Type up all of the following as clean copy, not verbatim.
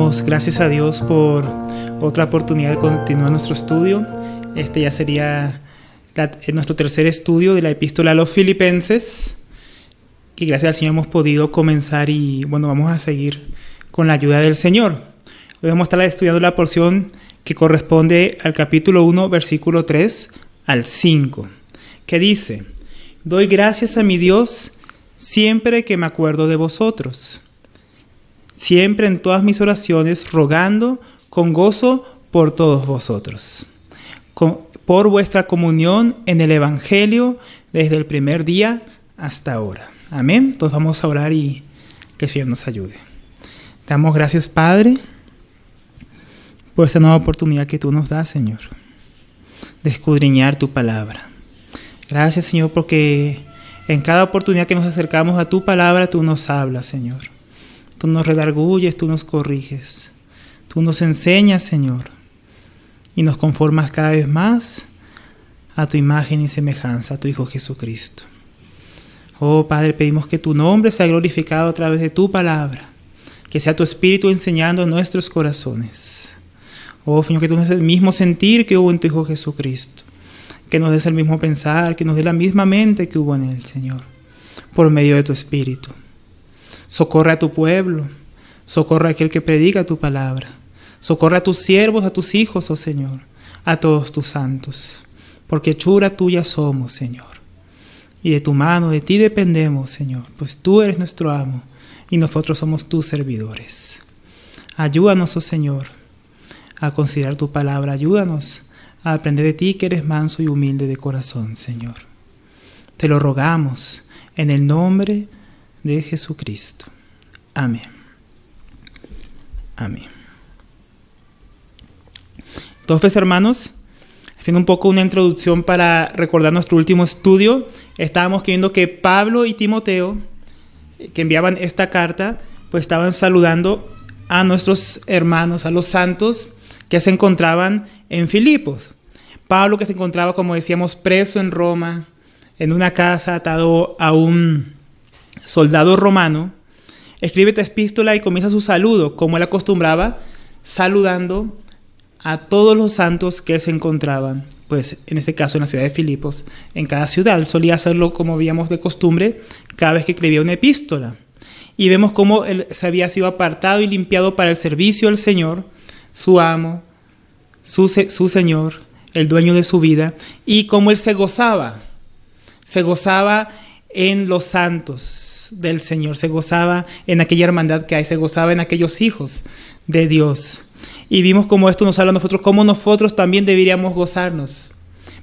Damos gracias a Dios por otra oportunidad de continuar nuestro estudio. Este ya sería nuestro tercer estudio de la epístola a los Filipenses, que gracias al Señor hemos podido comenzar y vamos a seguir con la ayuda del Señor. Hoy vamos a estar estudiando la porción que corresponde al capítulo 1, versículo 3 al 5, que dice: Doy gracias a mi Dios siempre que me acuerdo de vosotros, siempre en todas mis oraciones, rogando con gozo por todos vosotros, por vuestra comunión en el Evangelio desde el primer día hasta ahora. Amén. Entonces vamos a orar y que el Señor nos ayude. Damos gracias, Padre, por esta nueva oportunidad que tú nos das, Señor, de escudriñar tu palabra. Gracias, Señor, porque en cada oportunidad que nos acercamos a tu palabra, tú nos hablas, Señor. Tú nos redarguyes, tú nos corriges. Tú nos enseñas, Señor, y nos conformas cada vez más a tu imagen y semejanza, a tu Hijo Jesucristo. Oh, Padre, pedimos que tu nombre sea glorificado a través de tu palabra, que sea tu Espíritu enseñando en nuestros corazones. Oh, Señor, que tú nos des el mismo sentir que hubo en tu Hijo Jesucristo, que nos des el mismo pensar, que nos dé la misma mente que hubo en él, Señor, por medio de tu Espíritu. Socorre a tu pueblo, socorre a aquel que predica tu palabra, socorre a tus siervos, a tus hijos, oh Señor, a todos tus santos, porque hechura tuya somos, Señor, y de tu mano, de ti dependemos, Señor, pues tú eres nuestro amo y nosotros somos tus servidores. Ayúdanos, oh Señor, a considerar tu palabra, ayúdanos a aprender de ti, que eres manso y humilde de corazón, Señor. Te lo rogamos en el nombre de Jesucristo. Amén. Amén. Entonces, hermanos, haciendo un poco una introducción para recordar nuestro último estudio, estábamos viendo que Pablo y Timoteo, que enviaban esta carta, pues estaban saludando a nuestros hermanos, a los santos que se encontraban en Filipos. Pablo, que se encontraba, como decíamos, preso en Roma, en una casa atado a un soldado romano, escribe esta epístola y comienza su saludo, como él acostumbraba, saludando a todos los santos que se encontraban, pues en este caso en la ciudad de Filipos, en cada ciudad. Él solía hacerlo, como veíamos de costumbre, cada vez que escribía una epístola. Y vemos cómo él se había sido apartado y limpiado para el servicio del Señor, su amo, su Señor, el dueño de su vida, y cómo él se gozaba en los santos del Señor, se gozaba en aquella hermandad que hay, se gozaba en aquellos hijos de Dios. Y vimos cómo esto nos habla a nosotros, cómo nosotros también deberíamos gozarnos,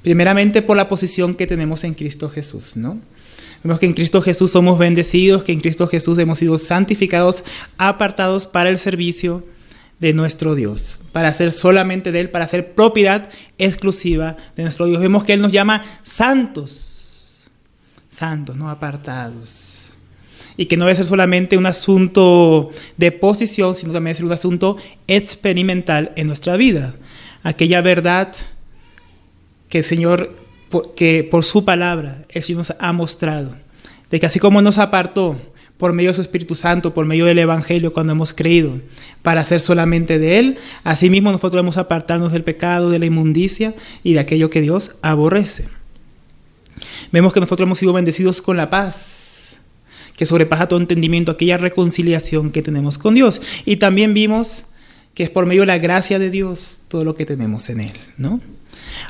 primeramente por la posición que tenemos en Cristo Jesús, ¿no? Vemos que en Cristo Jesús somos bendecidos, que en Cristo Jesús hemos sido santificados, apartados para el servicio de nuestro Dios, para ser solamente de Él, para ser propiedad exclusiva de nuestro Dios. Vemos que Él nos llama santos, no apartados. Y que no debe ser solamente un asunto de posición, sino también debe ser un asunto experimental en nuestra vida. Aquella verdad que el Señor, que por su palabra, el Señor nos ha mostrado, de que así como nos apartó por medio de su Espíritu Santo, por medio del Evangelio, cuando hemos creído, para ser solamente de Él, asimismo nosotros debemos apartarnos del pecado, de la inmundicia y de aquello que Dios aborrece. Vemos que nosotros hemos sido bendecidos con la paz, que sobrepasa todo entendimiento, aquella reconciliación que tenemos con Dios. Y también vimos que es por medio de la gracia de Dios todo lo que tenemos en Él, ¿no?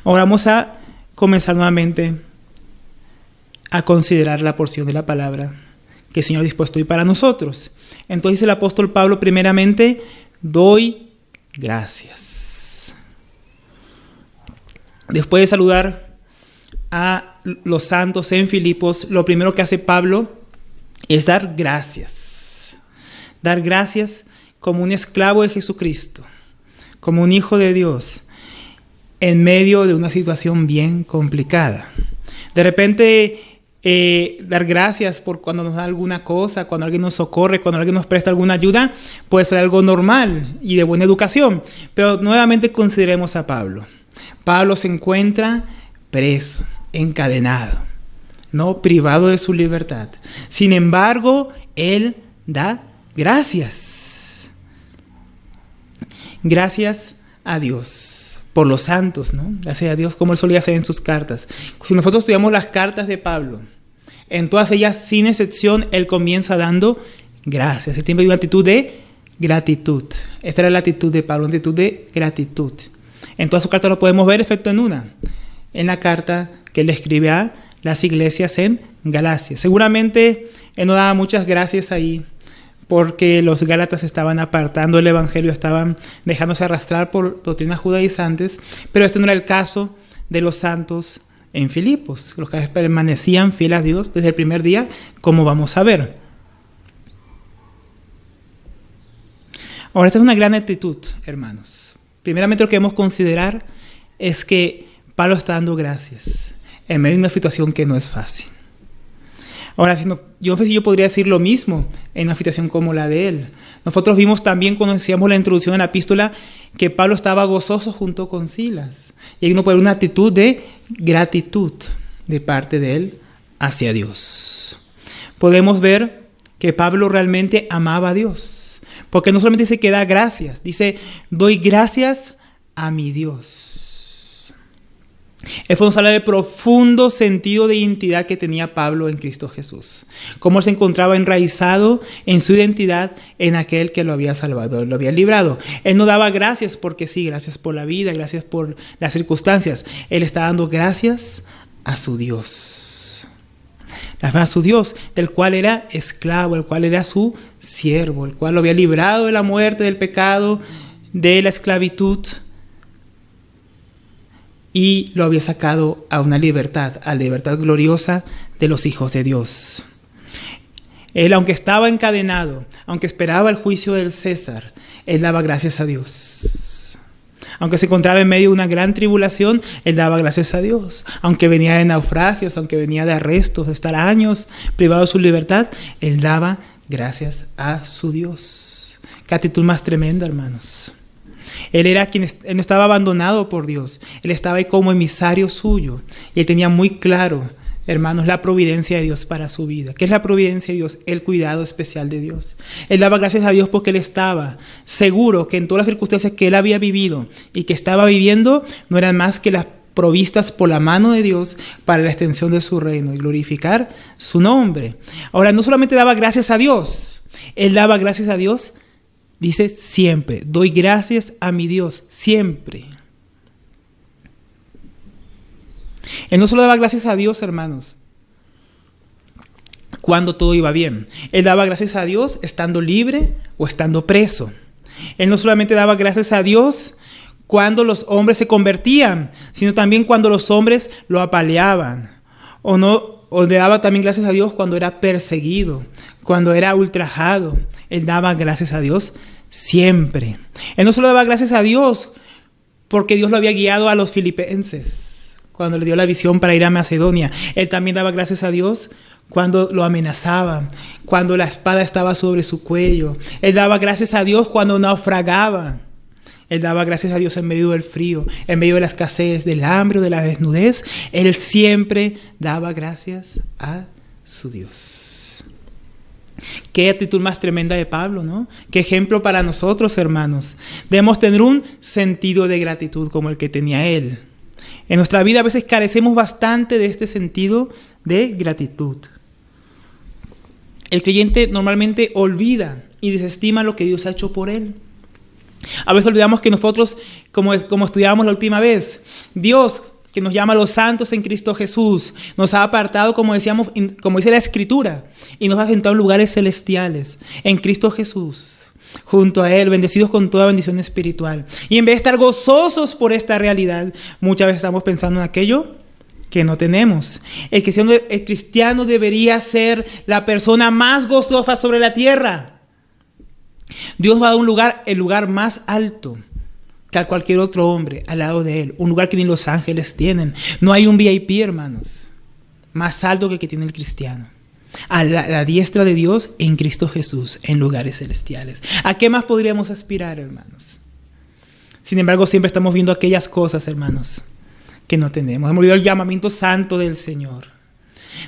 Ahora vamos a comenzar nuevamente a considerar la porción de la palabra que el Señor ha dispuesto hoy para nosotros. Entonces el apóstol Pablo, primeramente, doy gracias. Después de saludar a los santos en Filipos, lo primero que hace Pablo es dar gracias. Dar gracias como un esclavo de Jesucristo, como un hijo de Dios, en medio de una situación bien complicada. De repente, dar gracias por cuando nos da alguna cosa, cuando alguien nos socorre, cuando alguien nos presta alguna ayuda, puede ser algo normal y de buena educación. Pero nuevamente consideremos a Pablo. Pablo se encuentra preso, encadenado, ¿no? Privado de su libertad. Sin embargo, él da gracias. gracias a Dios por los santos, ¿no? Gracias a Dios, como él solía hacer en sus cartas. Si nosotros estudiamos las cartas de Pablo, en todas ellas, sin excepción, él comienza dando gracias. Él tiene una actitud de gratitud. Esta era la actitud de Pablo, una actitud de gratitud. En todas sus cartas lo podemos ver, excepto en una, en la carta que él escribe a las iglesias en Galacia. Seguramente él no daba muchas gracias ahí, porque los gálatas estaban apartando el evangelio, estaban dejándose arrastrar por doctrinas judaizantes, pero este no era el caso de los santos en Filipos, los que permanecían fieles a Dios desde el primer día, como vamos a ver. Ahora, esta es una gran actitud, hermanos. Primeramente, lo que debemos considerar es que Pablo está dando gracias en medio de una situación que no es fácil. Ahora, yo no sé si yo podría decir lo mismo en una situación como la de él. Nosotros vimos también, cuando decíamos la introducción a la epístola, que Pablo estaba gozoso junto con Silas. Y ahí uno puede ver una actitud de gratitud de parte de él hacia Dios. Podemos ver que Pablo realmente amaba a Dios, porque no solamente dice que da gracias, dice, doy gracias a mi Dios. Esto nos habla del profundo sentido de identidad que tenía Pablo en Cristo Jesús. Cómo se encontraba enraizado en su identidad en aquel que lo había salvado, lo había librado. Él no daba gracias porque sí, gracias por la vida, gracias por las circunstancias. Él está dando gracias a su Dios. A su Dios, del cual era esclavo, el cual era su siervo, el cual lo había librado de la muerte, del pecado, de la esclavitud, y lo había sacado a una libertad, a la libertad gloriosa de los hijos de Dios. Él, aunque estaba encadenado, aunque esperaba el juicio del César, él daba gracias a Dios. Aunque se encontraba en medio de una gran tribulación, él daba gracias a Dios. Aunque venía de naufragios, aunque venía de arrestos, de estar años privado de su libertad, él daba gracias a su Dios. Qué actitud más tremenda, hermanos. Él no estaba abandonado por Dios. Él estaba ahí como emisario suyo. Y él tenía muy claro, hermanos, la providencia de Dios para su vida. ¿Qué es la providencia de Dios? El cuidado especial de Dios. Él daba gracias a Dios porque él estaba seguro que en todas las circunstancias que él había vivido y que estaba viviendo, no eran más que las provistas por la mano de Dios para la extensión de su reino y glorificar su nombre. Ahora, no solamente daba gracias a Dios, él daba gracias a Dios. Dice siempre, doy gracias a mi Dios, siempre. Él no solo daba gracias a Dios, hermanos, cuando todo iba bien. Él daba gracias a Dios estando libre o estando preso. Él no solamente daba gracias a Dios cuando los hombres se convertían, sino también cuando los hombres lo apaleaban. O le daba también gracias a Dios cuando era perseguido, cuando era ultrajado. Él daba gracias a Dios siempre. Él no solo daba gracias a Dios porque Dios lo había guiado a los filipenses cuando le dio la visión para ir a Macedonia. Él también daba gracias a Dios cuando lo amenazaban, cuando la espada estaba sobre su cuello. Él daba gracias a Dios cuando naufragaba. Él daba gracias a Dios en medio del frío, en medio de la escasez, del hambre o de la desnudez. Él siempre daba gracias a su Dios. Qué actitud más tremenda de Pablo, ¿no? Qué ejemplo para nosotros, hermanos. Debemos tener un sentido de gratitud como el que tenía él. En nuestra vida a veces carecemos bastante de este sentido de gratitud. El creyente normalmente olvida y desestima lo que Dios ha hecho por él. A veces olvidamos que nosotros, como estudiábamos la última vez, Dios, que nos llama a los santos en Cristo Jesús, nos ha apartado, como decíamos, como dice la Escritura, y nos ha sentado en lugares celestiales, en Cristo Jesús, junto a Él, bendecidos con toda bendición espiritual. Y en vez de estar gozosos por esta realidad, muchas veces estamos pensando en aquello que no tenemos. El cristiano debería ser la persona más gozosa sobre la tierra. Dios va a dar el lugar más alto que a cualquier otro hombre al lado de él, un lugar que ni los ángeles tienen. No hay un VIP, hermanos, más alto que el que tiene el cristiano. A la diestra de Dios en Cristo Jesús, en lugares celestiales. ¿A qué más podríamos aspirar, hermanos? Sin embargo, siempre estamos viendo aquellas cosas, hermanos, que no tenemos. Hemos olvidado el llamamiento santo del Señor.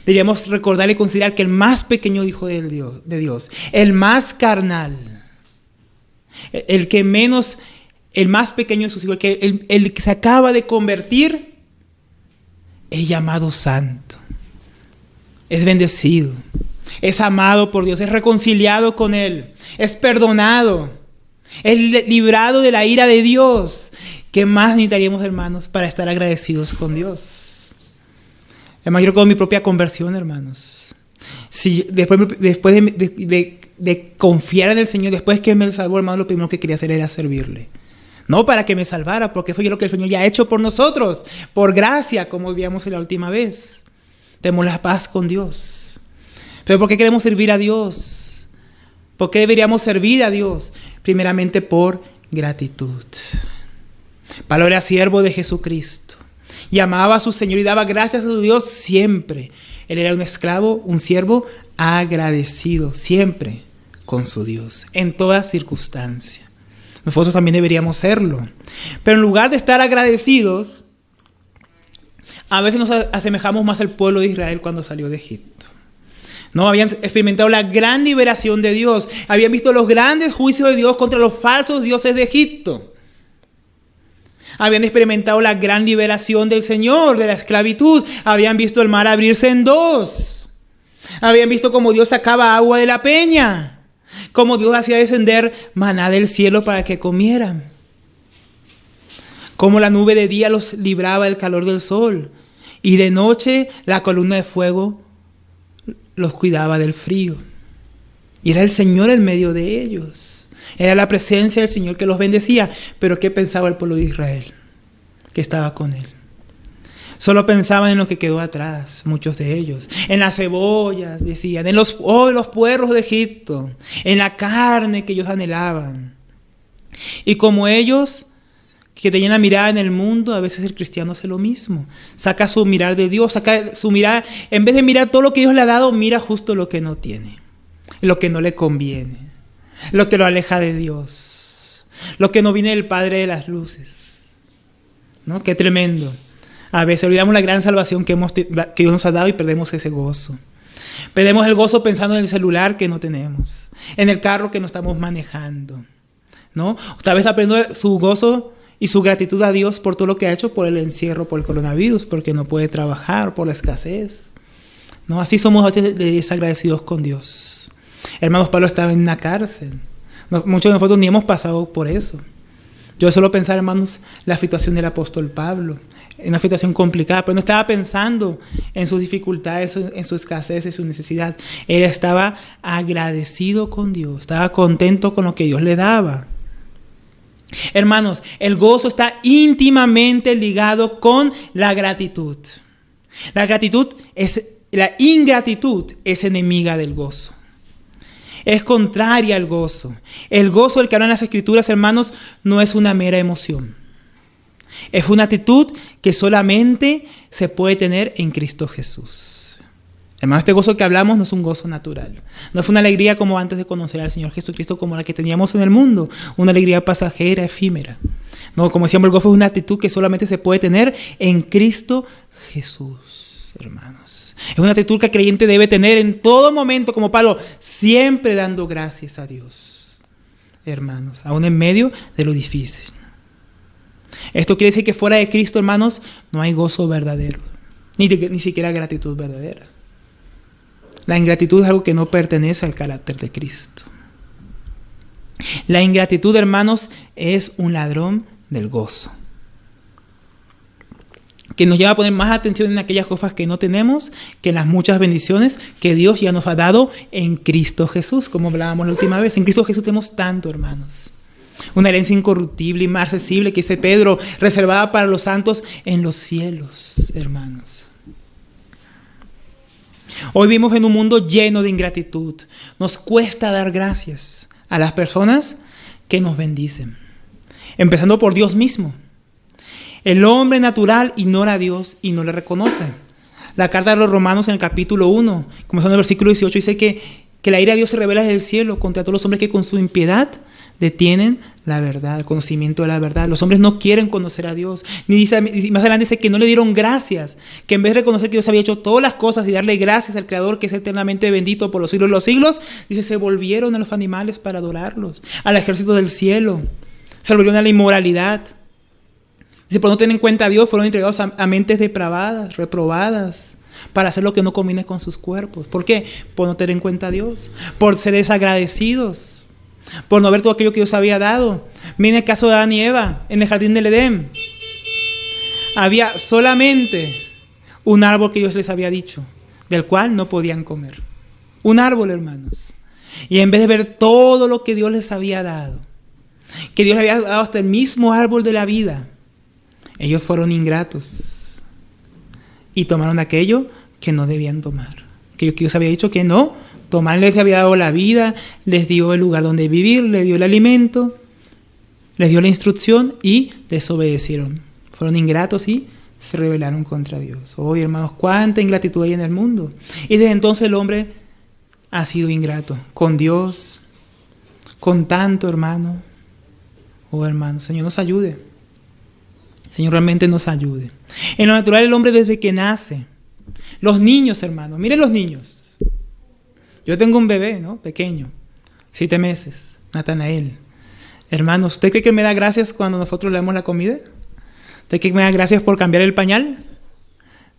Deberíamos recordar y considerar que el más pequeño hijo de Dios, el más carnal, el que menos el más pequeño de sus hijos, el que se acaba de convertir, es llamado santo, es bendecido, es amado por Dios, es reconciliado con Él, es perdonado, es librado de la ira de Dios. ¿Qué más necesitaríamos, hermanos, para estar agradecidos con Dios? Hermano, yo recuerdo mi propia conversión, hermanos. Si después de confiar en el Señor, después que me salvó, hermano, lo primero que quería hacer era servirle. No para que me salvara, porque fue lo que el Señor ya ha hecho por nosotros, por gracia, como veíamos la última vez. Tenemos la paz con Dios. Pero ¿por qué queremos servir a Dios? ¿Por qué deberíamos servir a Dios? Primeramente por gratitud. Pablo era siervo de Jesucristo y amaba a su Señor y daba gracias a su Dios siempre. Él era un esclavo, un siervo agradecido siempre con su Dios, en toda circunstancia. Nosotros también deberíamos serlo. Pero en lugar de estar agradecidos, a veces nos asemejamos más al pueblo de Israel cuando salió de Egipto. No habían experimentado la gran liberación de Dios. Habían visto los grandes juicios de Dios contra los falsos dioses de Egipto. Habían experimentado la gran liberación del Señor de la esclavitud. Habían visto el mar abrirse en dos. Habían visto cómo Dios sacaba agua de la peña. Cómo Dios hacía descender maná del cielo para que comieran. Cómo la nube de día los libraba del calor del sol. Y de noche la columna de fuego los cuidaba del frío. Y era el Señor en medio de ellos. Era la presencia del Señor que los bendecía. Pero ¿qué pensaba el pueblo de Israel? Que estaba con Él. Solo pensaban en lo que quedó atrás, muchos de ellos. En las cebollas, decían, en los puerros de Egipto, en la carne que ellos anhelaban. Y como ellos, que tenían la mirada en el mundo, a veces el cristiano hace lo mismo. Saca su mirar de Dios, saca su mirada, en vez de mirar todo lo que Dios le ha dado, mira justo lo que no tiene, lo que no le conviene, lo que lo aleja de Dios, lo que no viene del Padre de las luces. ¿No? Qué tremendo. A veces olvidamos la gran salvación que Dios nos ha dado y perdemos ese gozo. Perdemos el gozo pensando en el celular que no tenemos, en el carro que no estamos manejando, ¿no? Tal vez aprendo su gozo y su gratitud a Dios por todo lo que ha hecho, por el encierro, por el coronavirus, porque no puede trabajar, por la escasez, ¿no? Así somos a veces desagradecidos con Dios. Hermanos, Pablo estaba en una cárcel. Muchos de nosotros ni hemos pasado por eso. Yo solo pensar, hermanos, la situación del apóstol Pablo, en una situación complicada, pero no estaba pensando en sus dificultades, en su escasez, en su necesidad. Él estaba agradecido con Dios, estaba contento con lo que Dios le daba. Hermanos, el gozo está íntimamente ligado con la gratitud. La ingratitud es enemiga del gozo. Es contraria al gozo. El gozo del que hablan las Escrituras, hermanos, no es una mera emoción. Es una actitud que solamente se puede tener en Cristo Jesús. Hermanos, este gozo que hablamos no es un gozo natural. No es una alegría como antes de conocer al Señor Jesucristo, como la que teníamos en el mundo. Una alegría pasajera, efímera. No, como decíamos, el gozo es una actitud que solamente se puede tener en Cristo Jesús, hermanos. Es una actitud que el creyente debe tener en todo momento, como Pablo, siempre dando gracias a Dios, hermanos, aún en medio de lo difícil. Esto quiere decir que fuera de Cristo, hermanos, no hay gozo verdadero, ni siquiera gratitud verdadera. La ingratitud es algo que no pertenece al carácter de Cristo. La ingratitud, hermanos, es un ladrón del gozo, que nos lleva a poner más atención en aquellas cosas que no tenemos que en las muchas bendiciones que Dios ya nos ha dado en Cristo Jesús, como hablábamos la última vez. En Cristo Jesús tenemos tanto, hermanos. Una herencia incorruptible y más accesible, que dice Pedro, reservada para los santos en los cielos, hermanos. Hoy vivimos en un mundo lleno de ingratitud. Nos cuesta dar gracias a las personas que nos bendicen, empezando por Dios mismo. El hombre natural ignora a Dios y no le reconoce. La carta de los Romanos en el capítulo 1, comenzando en el versículo 18, dice que la ira de Dios se revela desde el cielo contra todos los hombres que con su impiedad detienen la verdad, el conocimiento de la verdad. Los hombres no quieren conocer a Dios. Y más adelante dice que no le dieron gracias, que en vez de reconocer que Dios había hecho todas las cosas y darle gracias al Creador, que es eternamente bendito por los siglos de los siglos, dice, se volvieron a los animales para adorarlos, al ejército del cielo. se volvieron a la inmoralidad. Dice, por no tener en cuenta a Dios, fueron entregados a mentes depravadas, reprobadas, para hacer lo que no conviene con sus cuerpos. ¿Por qué? Por no tener en cuenta a Dios, por ser desagradecidos, por no ver todo aquello que Dios había dado. Miren el caso de Adán y Eva en el jardín del Edén. Había solamente un árbol que Dios les había dicho, del cual no podían comer. Un árbol, hermanos. Y en vez de ver todo lo que Dios les había dado, que Dios les había dado hasta el mismo árbol de la vida, ellos fueron ingratos y tomaron aquello que no debían tomar. Aquello que Dios había dicho que no tomar. Les había dado la vida, les dio el lugar donde vivir, les dio el alimento, les dio la instrucción y desobedecieron. Fueron ingratos y se rebelaron contra Dios. Hoy, hermanos, cuánta ingratitud hay en el mundo. Y desde entonces el hombre ha sido ingrato con Dios, con tanto, hermano. Oh, hermano, Señor nos ayude. Señor realmente nos ayude. En lo natural el hombre desde que nace. Los niños, hermano, miren los niños. Yo tengo un bebé, ¿no? Pequeño, 7 meses, Natanael. Hermanos, ¿usted cree que me da gracias cuando nosotros le damos la comida? ¿Usted cree que me da gracias por cambiar el pañal?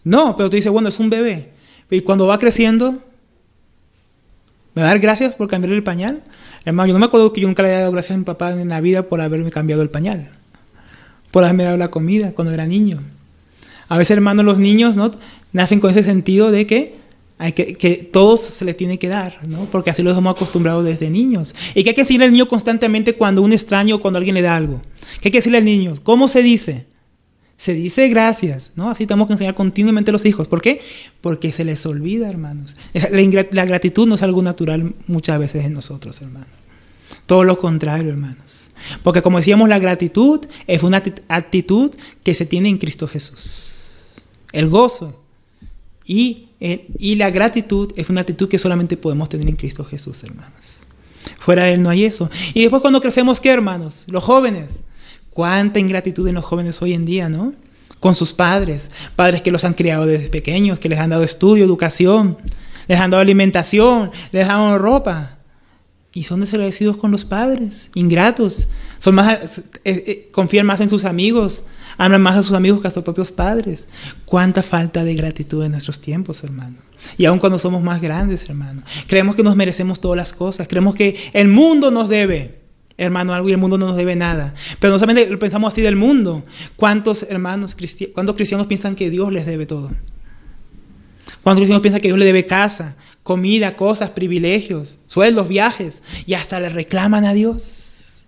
No, pero tú dices, bueno, es un bebé. Y cuando va creciendo, ¿me va a dar gracias por cambiar el pañal? Hermano, yo no me acuerdo que yo nunca le haya dado gracias a mi papá en la vida por haberme cambiado el pañal, por haberme dado la comida cuando era niño. A veces, hermanos, los niños, ¿no?, nacen con ese sentido de que todos se les tiene que dar, ¿no? Porque así los hemos acostumbrado desde niños. Y que hay que decirle al niño constantemente cuando un extraño o cuando alguien le da algo. ¿Qué hay que decirle al niño? ¿Cómo se dice? Se dice gracias, ¿no? Así tenemos que enseñar continuamente a los hijos. ¿Por qué? Porque se les olvida, hermanos. La gratitud no es algo natural muchas veces en nosotros, hermanos. Todo lo contrario, hermanos. Porque como decíamos, la gratitud es una actitud que se tiene en Cristo Jesús. El gozo y la gratitud es una actitud que solamente podemos tener en Cristo Jesús, hermanos. Fuera de Él no hay eso. Y después cuando crecemos, ¿qué, hermanos? Los jóvenes. Cuánta ingratitud en los jóvenes hoy en día, ¿no? Con sus padres. Padres que los han criado desde pequeños, que les han dado estudio, educación, les han dado alimentación, les han dado ropa. Y son desagradecidos con los padres, ingratos. Son más, confían más en sus amigos, aman más a sus amigos que a sus propios padres. Cuánta falta de gratitud en nuestros tiempos, hermano. Y aun cuando somos más grandes, hermano. Creemos que nos merecemos todas las cosas. Creemos que el mundo nos debe, hermano, algo, y el mundo no nos debe nada. Pero no solamente lo pensamos así del mundo. ¿Cuántos hermanos, cuántos cristianos piensan que Dios les debe todo? ¿Cuántos cristianos piensan que Dios le debe casa, comida, cosas, privilegios, sueldos, viajes? Y hasta le reclaman a Dios.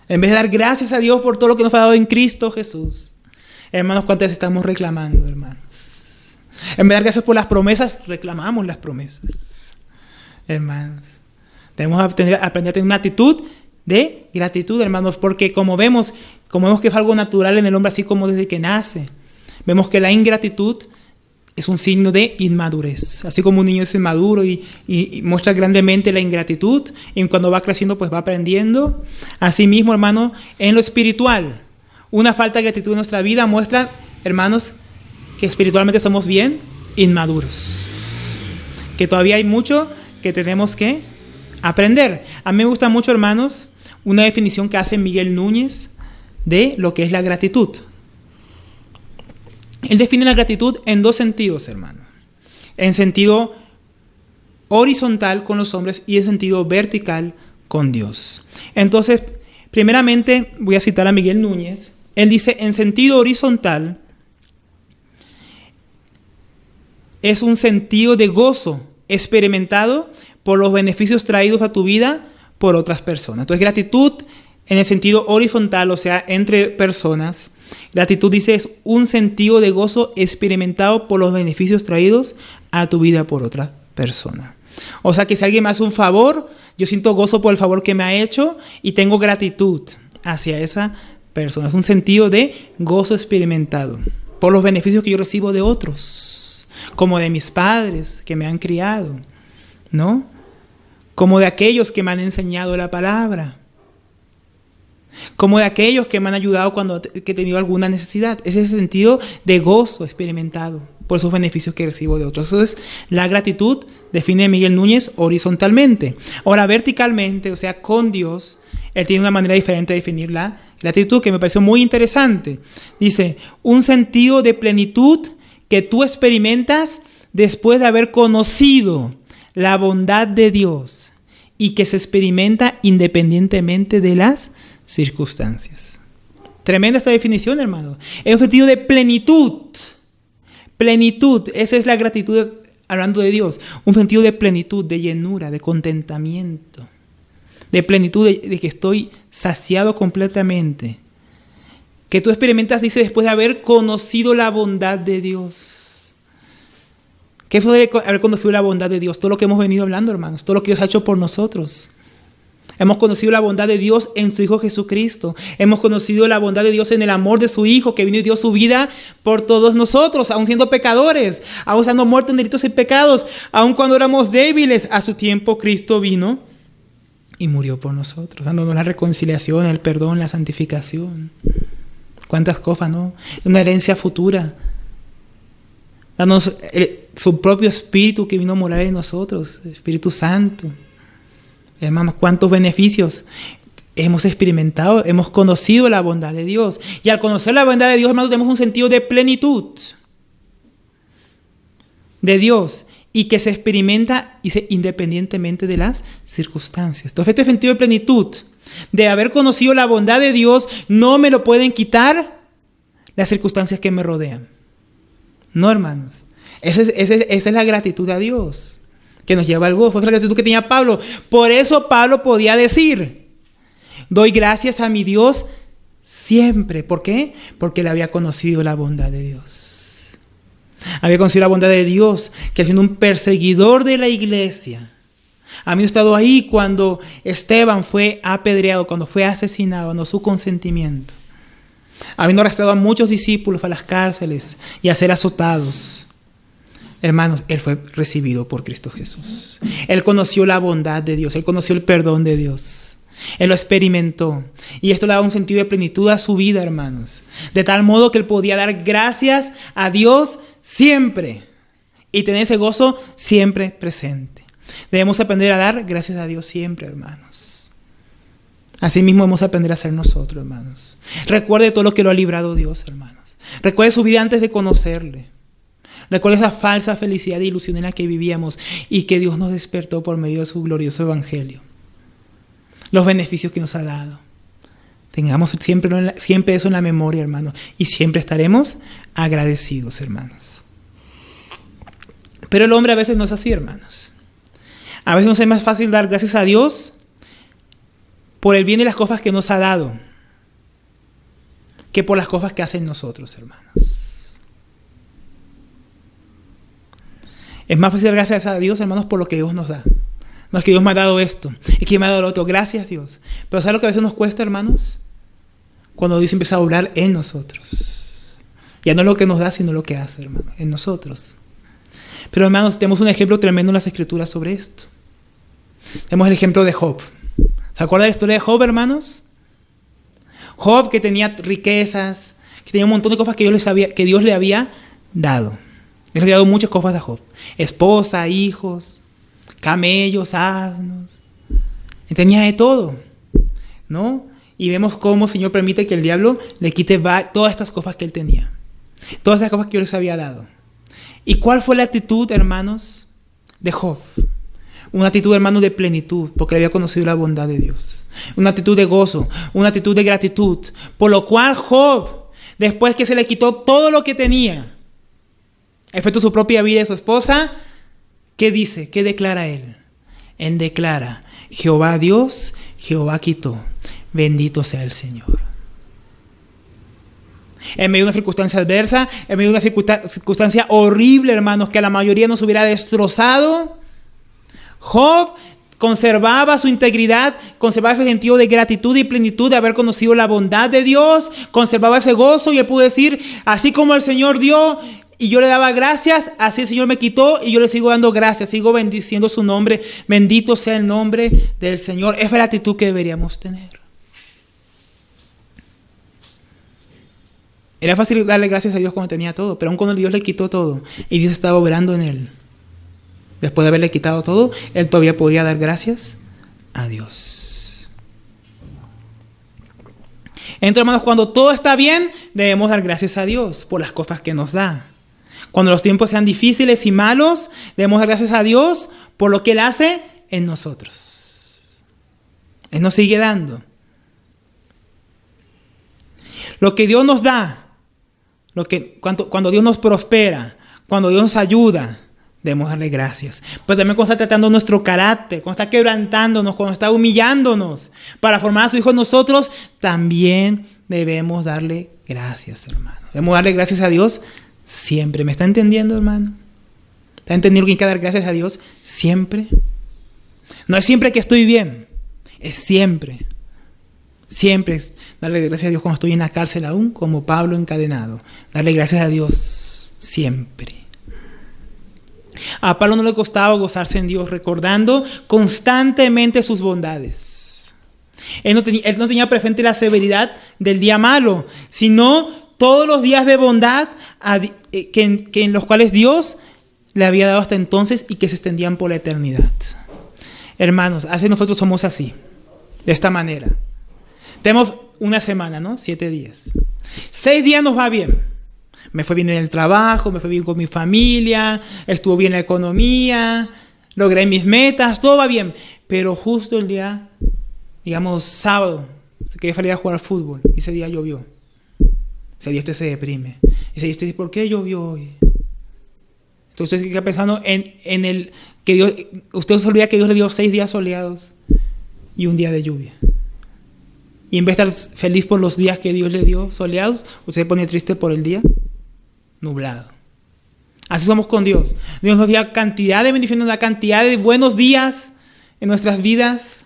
En vez de dar gracias a Dios por todo lo que nos ha dado en Cristo Jesús. Hermanos, ¿cuántas veces estamos reclamando, hermanos? En vez de dar gracias por las promesas, reclamamos las promesas. Hermanos, debemos aprender a tener una actitud de gratitud, hermanos, porque como vemos que es algo natural en el hombre, así como desde que nace, vemos que la ingratitud es un signo de inmadurez. Así como un niño es inmaduro y muestra grandemente la ingratitud, y cuando va creciendo pues va aprendiendo. Asimismo, hermano, en lo espiritual, una falta de gratitud en nuestra vida muestra, hermanos, que espiritualmente somos bien inmaduros, que todavía hay mucho que tenemos que aprender. A mí me gusta mucho, hermanos, una definición que hace Miguel Núñez de lo que es la gratitud. Él define la gratitud en 2 sentidos, hermano. En sentido horizontal con los hombres y en sentido vertical con Dios. Entonces, primeramente voy a citar a Miguel Núñez. Él dice, en sentido horizontal es un sentido de gozo experimentado por los beneficios traídos a tu vida por otras personas. Entonces, gratitud en el sentido horizontal, o sea, entre personas. Gratitud, dice, es un sentido de gozo experimentado por los beneficios traídos a tu vida por otra persona. O sea que si alguien me hace un favor, yo siento gozo por el favor que me ha hecho y tengo gratitud hacia esa persona. Es un sentido de gozo experimentado por los beneficios que yo recibo de otros, como de mis padres que me han criado, ¿no? Como de aquellos que me han enseñado la palabra, como de aquellos que me han ayudado cuando he tenido alguna necesidad. Ese es el sentido de gozo experimentado por esos beneficios que recibo de otros. Eso es la gratitud, define Miguel Núñez, horizontalmente. Ahora, verticalmente, o sea, con Dios, él tiene una manera diferente de definir la La actitud que me pareció muy interesante. Dice, un sentido de plenitud que tú experimentas después de haber conocido la bondad de Dios y que se experimenta independientemente de las circunstancias. Tremenda esta definición, hermano. Es un sentido de plenitud. Plenitud, esa es la gratitud hablando de Dios. Un sentido de plenitud, de llenura, de contentamiento. De plenitud, de que estoy saciado completamente. Que tú experimentas, dice, después de haber conocido la bondad de Dios. ¿Qué fue de haber conocido la bondad de Dios? Todo lo que hemos venido hablando, hermanos. Todo lo que Dios ha hecho por nosotros. Hemos conocido la bondad de Dios en su Hijo Jesucristo. Hemos conocido la bondad de Dios en el amor de su Hijo, que vino y dio su vida por todos nosotros, aun siendo pecadores, aun siendo muertos en delitos y pecados, aun cuando éramos débiles. A su tiempo Cristo vino y murió por nosotros, dándonos la reconciliación, el perdón, la santificación. Cuántas cosas, ¿no? Una herencia futura. Dándonos su propio Espíritu que vino a morar en nosotros, Espíritu Santo. Hermanos, cuántos beneficios hemos experimentado, hemos conocido la bondad de Dios. Y al conocer la bondad de Dios, hermanos, tenemos un sentido de plenitud de Dios y que se experimenta independientemente de las circunstancias. Entonces, este sentido de plenitud, de haber conocido la bondad de Dios, no me lo pueden quitar las circunstancias que me rodean. No, hermanos. Esa es la gratitud a Dios que nos lleva al gozo. Esa es la gratitud que tenía Pablo. Por eso Pablo podía decir, doy gracias a mi Dios siempre. ¿Por qué? Porque él había conocido la bondad de Dios. Había conocido la bondad de Dios, que siendo un perseguidor de la iglesia, había estado ahí cuando Esteban fue apedreado, cuando fue asesinado, no su consentimiento. Habiendo arrastrado a muchos discípulos a las cárceles y a ser azotados. Hermanos, él fue recibido por Cristo Jesús. Él conoció la bondad de Dios, él conoció el perdón de Dios. Él lo experimentó. Y esto le daba un sentido de plenitud a su vida, hermanos. De tal modo que él podía dar gracias a Dios siempre. Y tener ese gozo siempre presente. Debemos aprender a dar gracias a Dios siempre, hermanos. Así mismo debemos aprender a ser nosotros, hermanos. Recuerde todo lo que lo ha librado Dios, hermanos. Recuerde su vida antes de conocerle. Recuerde esa falsa felicidad e ilusión en la que vivíamos y que Dios nos despertó por medio de su glorioso evangelio. Los beneficios que nos ha dado. Tengamos siempre eso en la memoria, hermanos. Y siempre estaremos agradecidos, hermanos. Pero el hombre a veces no es así, hermanos. A veces nos es más fácil dar gracias a Dios por el bien de las cosas que nos ha dado que por las cosas que hacen nosotros, hermanos. Es más fácil dar gracias a Dios, hermanos, por lo que Dios nos da. No es que Dios me ha dado esto, es que me ha dado lo otro. Gracias, Dios. Pero ¿sabes lo que a veces nos cuesta, hermanos? Cuando Dios empieza a obrar en nosotros. Ya no es lo que nos da, sino lo que hace, hermanos, en nosotros. Pero, hermanos, tenemos un ejemplo tremendo en las Escrituras sobre esto. Tenemos el ejemplo de Job. ¿Se acuerdan de la historia de Job, hermanos? Job, que tenía riquezas, que tenía un montón de cosas que Dios le había dado. Dios le había dado muchas cosas a Job. Esposa, hijos, camellos, asnos. Él tenía de todo, ¿no? Y vemos cómo el Señor permite que el diablo le quite todas estas cosas que él tenía. Todas estas cosas que Dios les había dado. ¿Y cuál fue la actitud, hermanos, de Job? Una actitud, hermanos, de plenitud, porque había conocido la bondad de Dios. Una actitud de gozo, una actitud de gratitud. Por lo cual Job, después que se le quitó todo lo que tenía, excepto su propia vida y su esposa, ¿qué dice? ¿Qué declara él? Él declara, Jehová Dios, Jehová quitó, bendito sea el Señor. En medio de una circunstancia adversa, en medio de una circunstancia horrible, hermanos, que a la mayoría nos hubiera destrozado, Job conservaba su integridad, conservaba ese sentido de gratitud y plenitud de haber conocido la bondad de Dios, conservaba ese gozo y él pudo decir, así como el Señor dio y yo le daba gracias, así el Señor me quitó y yo le sigo dando gracias, sigo bendiciendo su nombre, bendito sea el nombre del Señor. Esa es la actitud que deberíamos tener. Era fácil darle gracias a Dios cuando tenía todo, pero aun cuando Dios le quitó todo y Dios estaba obrando en él, después de haberle quitado todo, él todavía podía dar gracias a Dios. Entonces, hermanos, cuando todo está bien, debemos dar gracias a Dios por las cosas que nos da. Cuando los tiempos sean difíciles y malos, debemos dar gracias a Dios por lo que Él hace en nosotros. Él nos sigue dando. Lo que Dios nos da, cuando Dios nos prospera, cuando Dios nos ayuda, debemos darle gracias. Pero también cuando está tratando nuestro carácter, cuando está quebrantándonos, cuando está humillándonos para formar a su Hijo en nosotros, también debemos darle gracias, hermano. Debemos darle gracias a Dios siempre. ¿Me está entendiendo, hermano? ¿Está entendiendo que hay que dar gracias a Dios siempre? No es siempre que estoy bien, es siempre. Siempre es darle gracias a Dios cuando estoy en la cárcel aún, como Pablo encadenado. Darle gracias a Dios siempre. A Pablo no le costaba gozarse en Dios, recordando constantemente sus bondades. Él no tenía presente la severidad del día malo, sino todos los días de bondad en los cuales Dios le había dado hasta entonces y que se extendían por la eternidad. Hermanos, así nosotros somos así, de esta manera. Tenemos una semana, ¿no? 7 días. 6 días nos va bien. Me fue bien en el trabajo, me fue bien con mi familia, estuvo bien la economía, logré mis metas, todo va bien. Pero justo el día, digamos, sábado, quería salir a jugar al fútbol y ese día llovió. Ese día usted se deprime. Ese día usted dice, ¿por qué llovió hoy? Entonces usted está pensando en el que Dios, usted se olvida que Dios le dio 6 días soleados y un día de lluvia. Y en vez de estar feliz por los días que Dios le dio soleados, usted se pone triste por el día nublado. Así somos con Dios. Dios nos da cantidad de bendiciones, nos da cantidad de buenos días en nuestras vidas,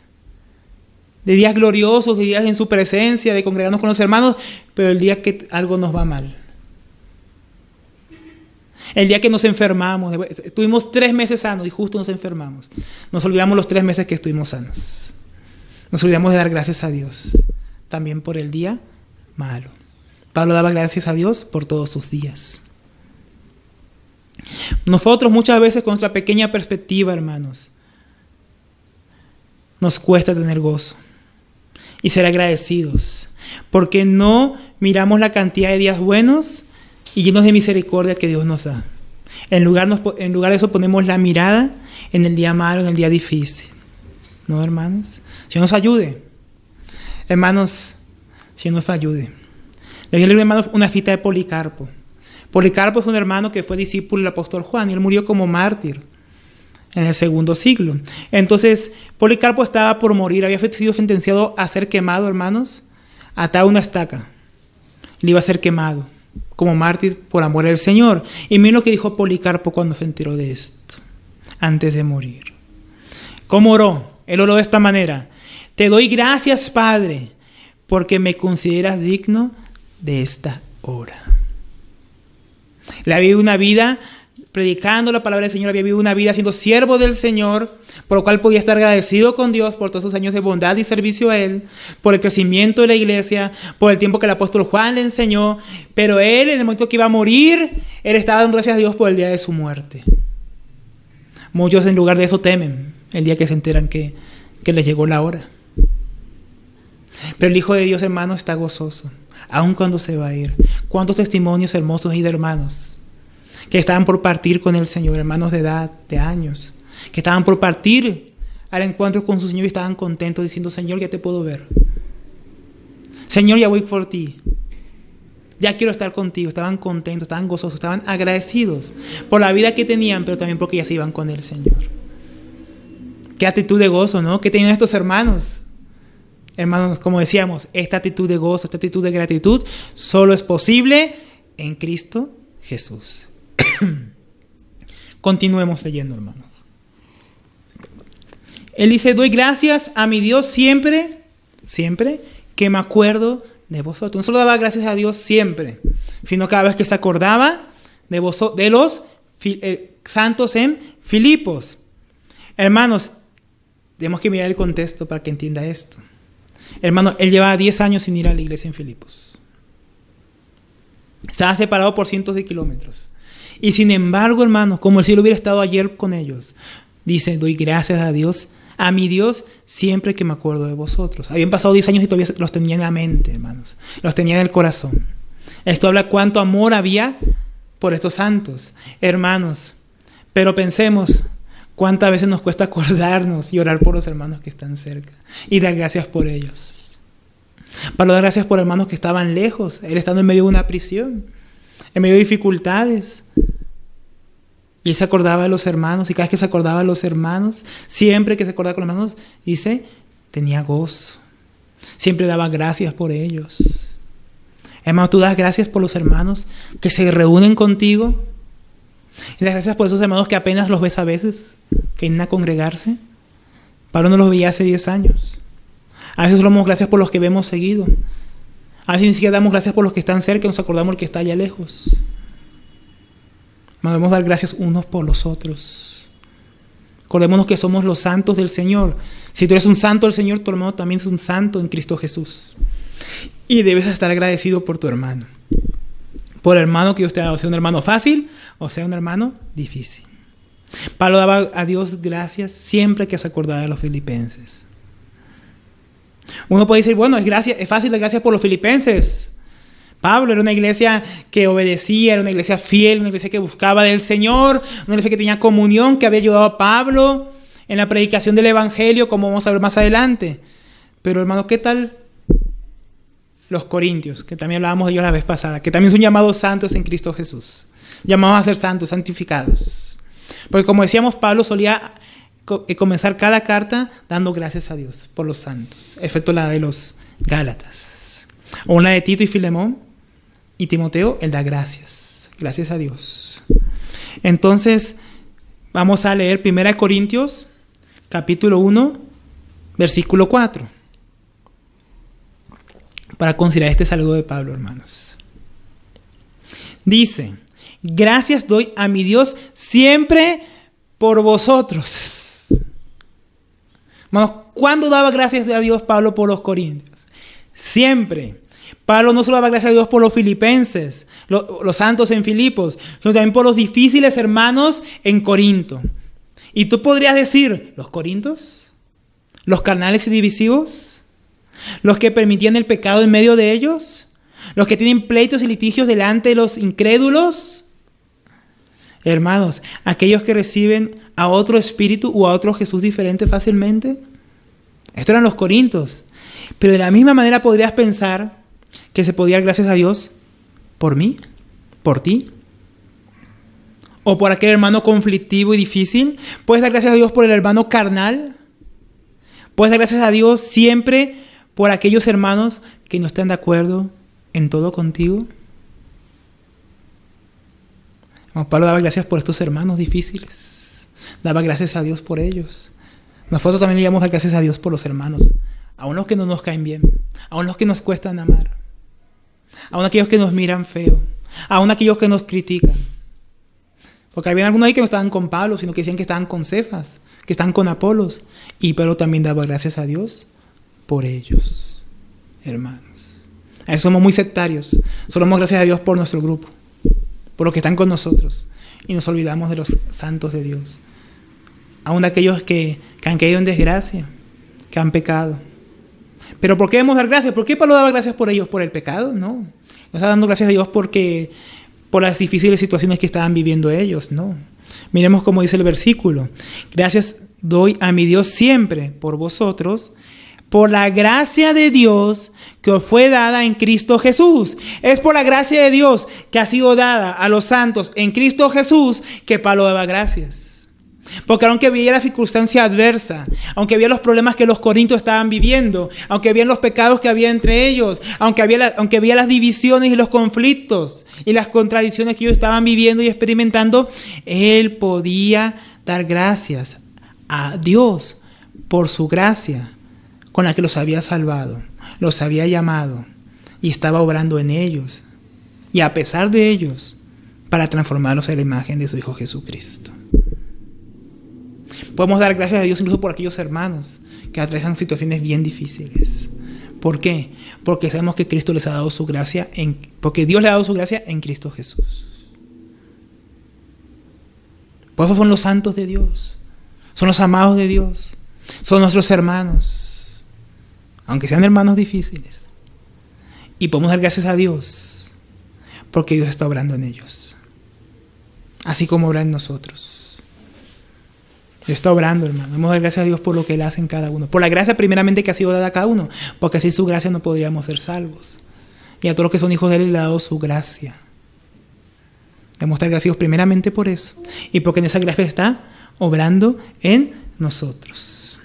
de días gloriosos, de días en su presencia, de congregarnos con los hermanos, pero el día que algo nos va mal, el día que nos enfermamos, estuvimos 3 meses sanos y justo nos enfermamos, nos olvidamos los 3 meses que estuvimos sanos. Nos olvidamos de dar gracias a Dios también por el día malo. Pablo daba gracias a Dios por todos sus días. Nosotros muchas veces con nuestra pequeña perspectiva, hermanos, nos cuesta tener gozo y ser agradecidos, porque no miramos la cantidad de días buenos y llenos de misericordia que Dios nos da. En lugar de eso ponemos la mirada en el día malo, en el día difícil. ¿No, hermanos? Dios nos ayude. Hermanos, Dios nos ayude. Le voy a leer, hermanos, una cita de Policarpo. Policarpo fue un hermano que fue discípulo del apóstol Juan y él murió como mártir en el 2 siglo. Entonces, Policarpo estaba por morir, había sido sentenciado a ser quemado, hermanos, atado a una estaca. Le iba a ser quemado como mártir por amor al Señor. Y miren lo que dijo Policarpo cuando se enteró de esto, antes de morir. ¿Cómo oró? Él oró de esta manera: te doy gracias, Padre, porque me consideras digno de esta hora. Él había vivido una vida predicando la palabra del Señor, había vivido una vida siendo siervo del Señor, por lo cual podía estar agradecido con Dios por todos esos años de bondad y servicio a Él, por el crecimiento de la iglesia, por el tiempo que el apóstol Juan le enseñó. Pero él, en el momento que iba a morir, él estaba dando gracias a Dios por el día de su muerte. Muchos en lugar de eso temen el día que se enteran que les llegó la hora. Pero el Hijo de Dios, hermano, está gozoso, aun cuando se va a ir. ¿Cuántos testimonios hermosos hay de hermanos que estaban por partir con el Señor, hermanos de edad, de años, que estaban por partir al encuentro con su Señor y estaban contentos diciendo: Señor, ya te puedo ver. Señor, ya voy por ti. Ya quiero estar contigo. Estaban contentos, estaban gozosos, estaban agradecidos por la vida que tenían, pero también porque ya se iban con el Señor. Qué actitud de gozo, ¿no? ¿Qué tenían estos hermanos? Hermanos, como decíamos, esta actitud de gozo, esta actitud de gratitud, solo es posible en Cristo Jesús. Continuemos leyendo, hermanos. Él dice: doy gracias a mi Dios siempre, siempre que me acuerdo de vosotros. No solo daba gracias a Dios siempre, sino cada vez que se acordaba de los santos en Filipos. Hermanos, tenemos que mirar el contexto para que entienda esto. Hermano, él llevaba 10 años sin ir a la iglesia en Filipos. Estaba separado por cientos de kilómetros. Y sin embargo, hermano, como el cielo hubiera estado ayer con ellos, dice: doy gracias a Dios a mi Dios siempre que me acuerdo de vosotros. Habían pasado 10 años y todavía los tenía en la mente, hermanos. Los tenía en el corazón. Esto habla cuánto amor había por estos santos, hermanos. Pero pensemos cuántas veces nos cuesta acordarnos y orar por los hermanos que están cerca y dar gracias por ellos. Para dar gracias por hermanos que estaban lejos, él estando en medio de una prisión, en medio de dificultades. Y él se acordaba de los hermanos, y cada vez que se acordaba de los hermanos, siempre que se acordaba con los hermanos, dice, tenía gozo. Siempre daba gracias por ellos. Hermano, tú das gracias por los hermanos que se reúnen contigo. Y das gracias por esos hermanos que apenas los ves a veces, que vienen a congregarse. Pablo no los veía hace 10 años. A veces damos gracias por los que vemos seguido. A veces ni siquiera damos gracias por los que están cerca, nos acordamos del que está allá lejos. Debemos dar gracias unos por los otros. Acordémonos que somos los santos del Señor. Si tú eres un santo del Señor, tu hermano también es un santo en Cristo Jesús. Y debes estar agradecido por tu hermano. Por el hermano que Dios te ha dado, sea un hermano fácil o sea un hermano difícil. Pablo daba a Dios gracias siempre que se acordaba de los filipenses. Uno puede decir, bueno, es fácil dar gracias por los filipenses. Pablo era una iglesia que obedecía, era una iglesia fiel, una iglesia que buscaba del Señor, una iglesia que tenía comunión, que había ayudado a Pablo en la predicación del Evangelio, como vamos a ver más adelante. Pero hermano, ¿qué tal los corintios? Que también hablábamos de ellos la vez pasada, que también son llamados santos en Cristo Jesús. Llamados a ser santos, santificados. Porque como decíamos, Pablo solía comenzar cada carta dando gracias a Dios por los santos, excepto la de los Gálatas. O una de Tito y Filemón. Y Timoteo, él da gracias. Gracias a Dios. Entonces, vamos a leer 1 Corintios, capítulo 1, versículo 4. Para considerar este saludo de Pablo, hermanos. Dice, gracias doy a mi Dios siempre por vosotros. Hermanos, ¿cuándo daba gracias a Dios Pablo por los corintios? Siempre. Pablo no solo daba gracias a Dios por los filipenses, los santos en Filipos, sino también por los difíciles hermanos en Corinto. Y tú podrías decir, ¿los corintos? ¿Los carnales y divisivos? ¿Los que permitían el pecado en medio de ellos? ¿Los que tienen pleitos y litigios delante de los incrédulos? Hermanos, aquellos que reciben a otro espíritu o a otro Jesús diferente fácilmente. Estos eran los corintios. Pero de la misma manera podrías pensar que se podía dar gracias a Dios por mí, por ti, o por aquel hermano conflictivo y difícil. Puedes dar gracias a Dios por el hermano carnal. Puedes dar gracias a Dios siempre por aquellos hermanos que no están de acuerdo en todo contigo. Pablo daba gracias por estos hermanos difíciles. Daba gracias a Dios por ellos. Nosotros también debemos dar gracias a Dios por los hermanos, aun los que no nos caen bien, aun los que nos cuestan amar, aun aquellos que nos miran feo, aun aquellos que nos critican. Porque había algunos ahí que no estaban con Pablo, sino que decían que estaban con Cefas, que estaban con Apolos. Y Pablo también daba gracias a Dios por ellos, hermanos. A eso somos muy sectarios. Solo damos gracias a Dios por nuestro grupo, por los que están con nosotros. Y nos olvidamos de los santos de Dios. Aun aquellos que han caído en desgracia, que han pecado. ¿Pero por qué debemos dar gracias? ¿Por qué Pablo daba gracias por ellos? ¿Por el pecado? No. No está dando gracias a Dios por las difíciles situaciones que estaban viviendo ellos. No. Miremos cómo dice el versículo. Gracias doy a mi Dios siempre por vosotros, por la gracia de Dios que os fue dada en Cristo Jesús. Es por la gracia de Dios que ha sido dada a los santos en Cristo Jesús que Pablo daba gracias. Porque aunque había la circunstancia adversa, aunque había los problemas que los corintios estaban viviendo, aunque había los pecados que había entre ellos, aunque había las divisiones y los conflictos y las contradicciones que ellos estaban viviendo y experimentando, él podía dar gracias a Dios por su gracia con la que los había salvado, los había llamado y estaba obrando en ellos y a pesar de ellos para transformarlos en la imagen de su Hijo Jesucristo. Podemos dar gracias a Dios incluso por aquellos hermanos que atraviesan situaciones bien difíciles. ¿Por qué? Porque sabemos que Cristo les ha dado su gracia, porque Dios le ha dado su gracia en Cristo Jesús. Por eso son los santos de Dios, son los amados de Dios. Son nuestros hermanos, aunque sean hermanos difíciles. Y podemos dar gracias a Dios porque Dios está obrando en ellos, así como obra en nosotros. Dios está obrando, hermano. Debemos dar gracias a Dios por lo que Él hace en cada uno, por la gracia primeramente que ha sido dada a cada uno, porque sin su gracia no podríamos ser salvos. Y a todos los que son hijos de Él le ha dado su gracia. Debemos estar agradecidos primeramente por eso y porque en esa gracia está obrando en nosotros.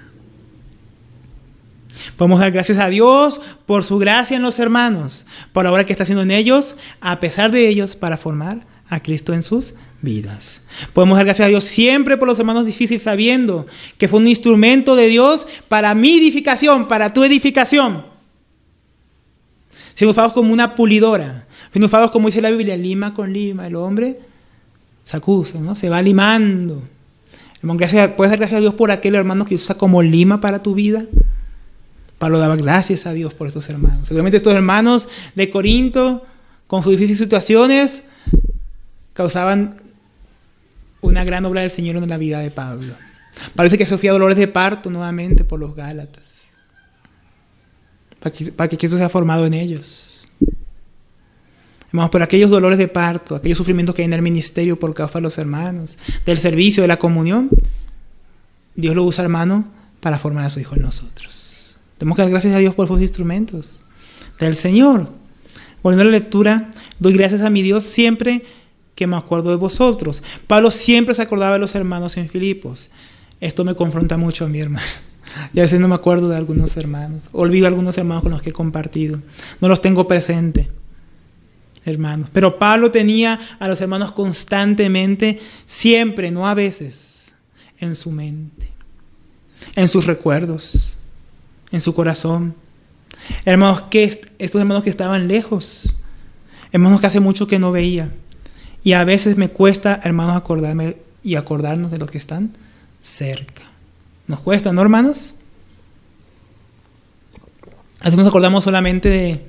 Podemos dar gracias a Dios por su gracia en los hermanos, por la obra que está haciendo en ellos, a pesar de ellos, para formar a Cristo en sus vidas. Podemos dar gracias a Dios siempre por los hermanos difíciles, sabiendo que fue un instrumento de Dios para mi edificación, para tu edificación. Siendo usados como una pulidora, siendo usados, como dice la Biblia, lima con lima. El hombre se acusa, ¿no? Se va limando. Hermano, puedes dar gracias a Dios por aquel hermano que usa como lima para tu vida. Pablo daba gracias a Dios por estos hermanos. Seguramente estos hermanos de Corinto, con sus difíciles situaciones, causaban una gran obra del Señor en la vida de Pablo. Parece que sufría dolores de parto nuevamente por los Gálatas, para que Cristo sea formado en ellos. Hermanos, por aquellos dolores de parto, aquellos sufrimientos que hay en el ministerio por causa de los hermanos, del servicio, de la comunión, Dios lo usa, hermano, para formar a su Hijo en nosotros. Tenemos que dar gracias a Dios por sus instrumentos del Señor. Volviendo a la lectura, doy gracias a mi Dios siempre que me acuerdo de vosotros. Pablo siempre se acordaba de los hermanos en Filipos. Esto me confronta mucho a mí, hermano. Y a veces no me acuerdo de algunos hermanos. Olvido a algunos hermanos con los que he compartido. No los tengo presente, hermanos. Pero Pablo tenía a los hermanos constantemente, siempre, no a veces, en su mente, en sus recuerdos, en su corazón. Hermanos, estos hermanos que estaban lejos, hermanos que hace mucho que no veía. Y a veces me cuesta, hermanos, acordarme y acordarnos de los que están cerca. Nos cuesta, ¿no, hermanos? Así nos acordamos solamente de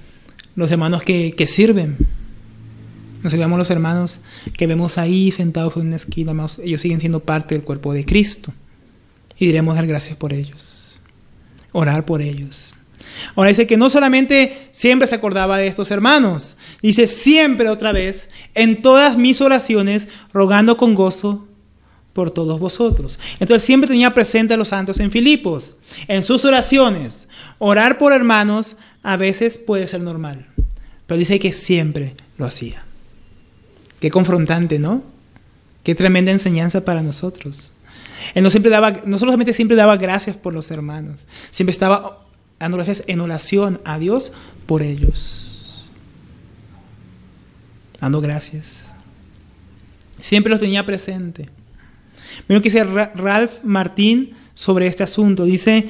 los hermanos que sirven. Nos olvidamos los hermanos que vemos ahí sentados en una esquina. Hermanos, ellos siguen siendo parte del cuerpo de Cristo. Y diremos dar gracias por ellos. Orar por ellos. Ahora dice que no solamente siempre se acordaba de estos hermanos. Dice siempre otra vez, en todas mis oraciones, rogando con gozo por todos vosotros. Entonces siempre tenía presente a los santos en Filipos. En sus oraciones, orar por hermanos a veces puede ser normal, pero dice que siempre lo hacía. Qué confrontante, ¿no? Qué tremenda enseñanza para nosotros. Él no solamente siempre daba gracias por los hermanos, siempre estaba dando gracias en oración a Dios por ellos. Dando gracias. Siempre los tenía presente. Miren lo que dice Ralph Martín sobre este asunto. Dice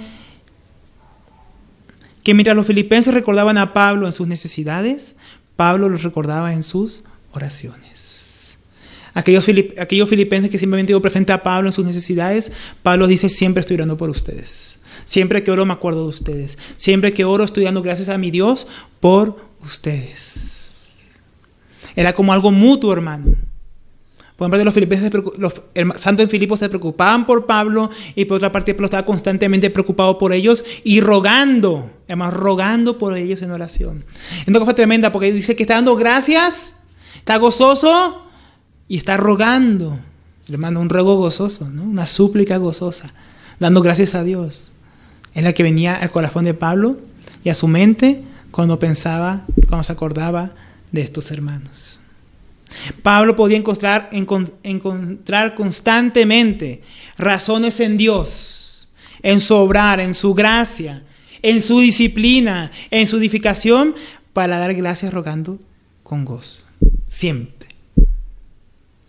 que mientras los filipenses recordaban a Pablo en sus necesidades, Pablo los recordaba en sus oraciones. Aquellos filipenses que simplemente iban presente a Pablo en sus necesidades, Pablo dice, siempre estoy orando por ustedes. Siempre que oro me acuerdo de ustedes. Siempre que oro estoy dando gracias a mi Dios por ustedes. Era como algo mutuo, hermano. Por una parte, los filipenses, los santos en Filipos se preocupaban por Pablo, y por otra parte Pablo estaba constantemente preocupado por ellos y rogando, además rogando por ellos en oración. Es una cosa tremenda porque dice que está dando gracias, está gozoso y está rogando. Hermano, un ruego gozoso, ¿no? Una súplica gozosa, dando gracias a Dios. Es la que venía al corazón de Pablo y a su mente cuando se acordaba de estos hermanos. Pablo podía encontrar constantemente razones en Dios, en su obrar, en su gracia, en su disciplina, en su edificación, para dar gracias rogando con gozo. Siempre.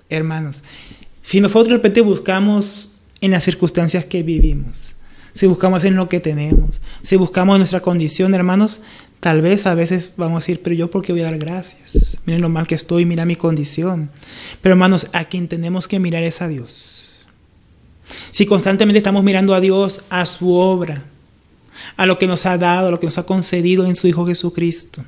Hermanos, si nosotros de repente buscamos en las circunstancias que vivimos, si buscamos en lo que tenemos, si buscamos en nuestra condición, hermanos, tal vez a veces vamos a decir, pero yo ¿por qué voy a dar gracias? Miren lo mal que estoy, mira mi condición. Pero hermanos, a quien tenemos que mirar es a Dios. Si constantemente estamos mirando a Dios, a su obra, a lo que nos ha dado, a lo que nos ha concedido en su Hijo Jesucristo.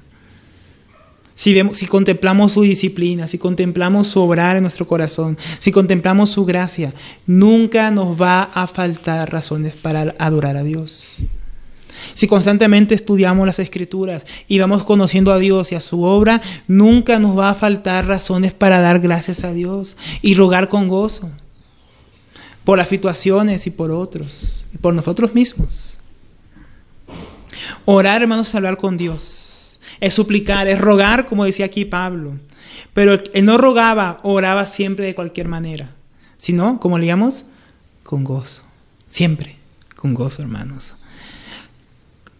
si contemplamos su disciplina, si contemplamos su obrar en nuestro corazón, si contemplamos su gracia, nunca nos va a faltar razones para adorar a Dios. Si constantemente estudiamos las Escrituras y vamos conociendo a Dios y a su obra, nunca nos va a faltar razones para dar gracias a Dios y rogar con gozo por las situaciones y por otros y por nosotros mismos. Orar, hermanos, es hablar con Dios. Es suplicar, es rogar, como decía aquí Pablo. Pero él no rogaba, oraba siempre de cualquier manera. Sino, como leíamos, con gozo. Siempre con gozo, hermanos.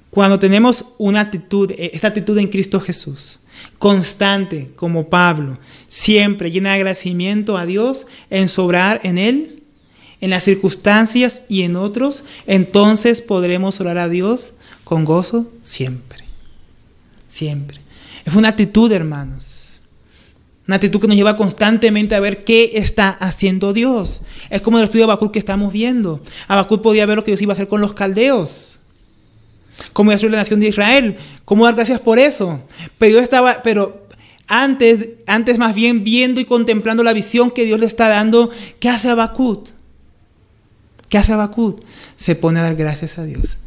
Cuando tenemos una actitud, esta actitud en Cristo Jesús, constante, como Pablo, siempre llena de agradecimiento a Dios, en su obrar en Él, en las circunstancias y en otros, entonces podremos orar a Dios con gozo siempre. Siempre. Es una actitud, hermanos. Una actitud que nos lleva constantemente a ver qué está haciendo Dios. Es como el estudio de Habacuc que estamos viendo. Habacuc podía ver lo que Dios iba a hacer con los caldeos. Cómo iba a destruir la nación de Israel. Cómo dar gracias por eso. Pero antes más bien viendo y contemplando la visión que Dios le está dando, ¿qué hace Habacuc? ¿Qué hace Habacuc? Se pone a dar gracias a Dios.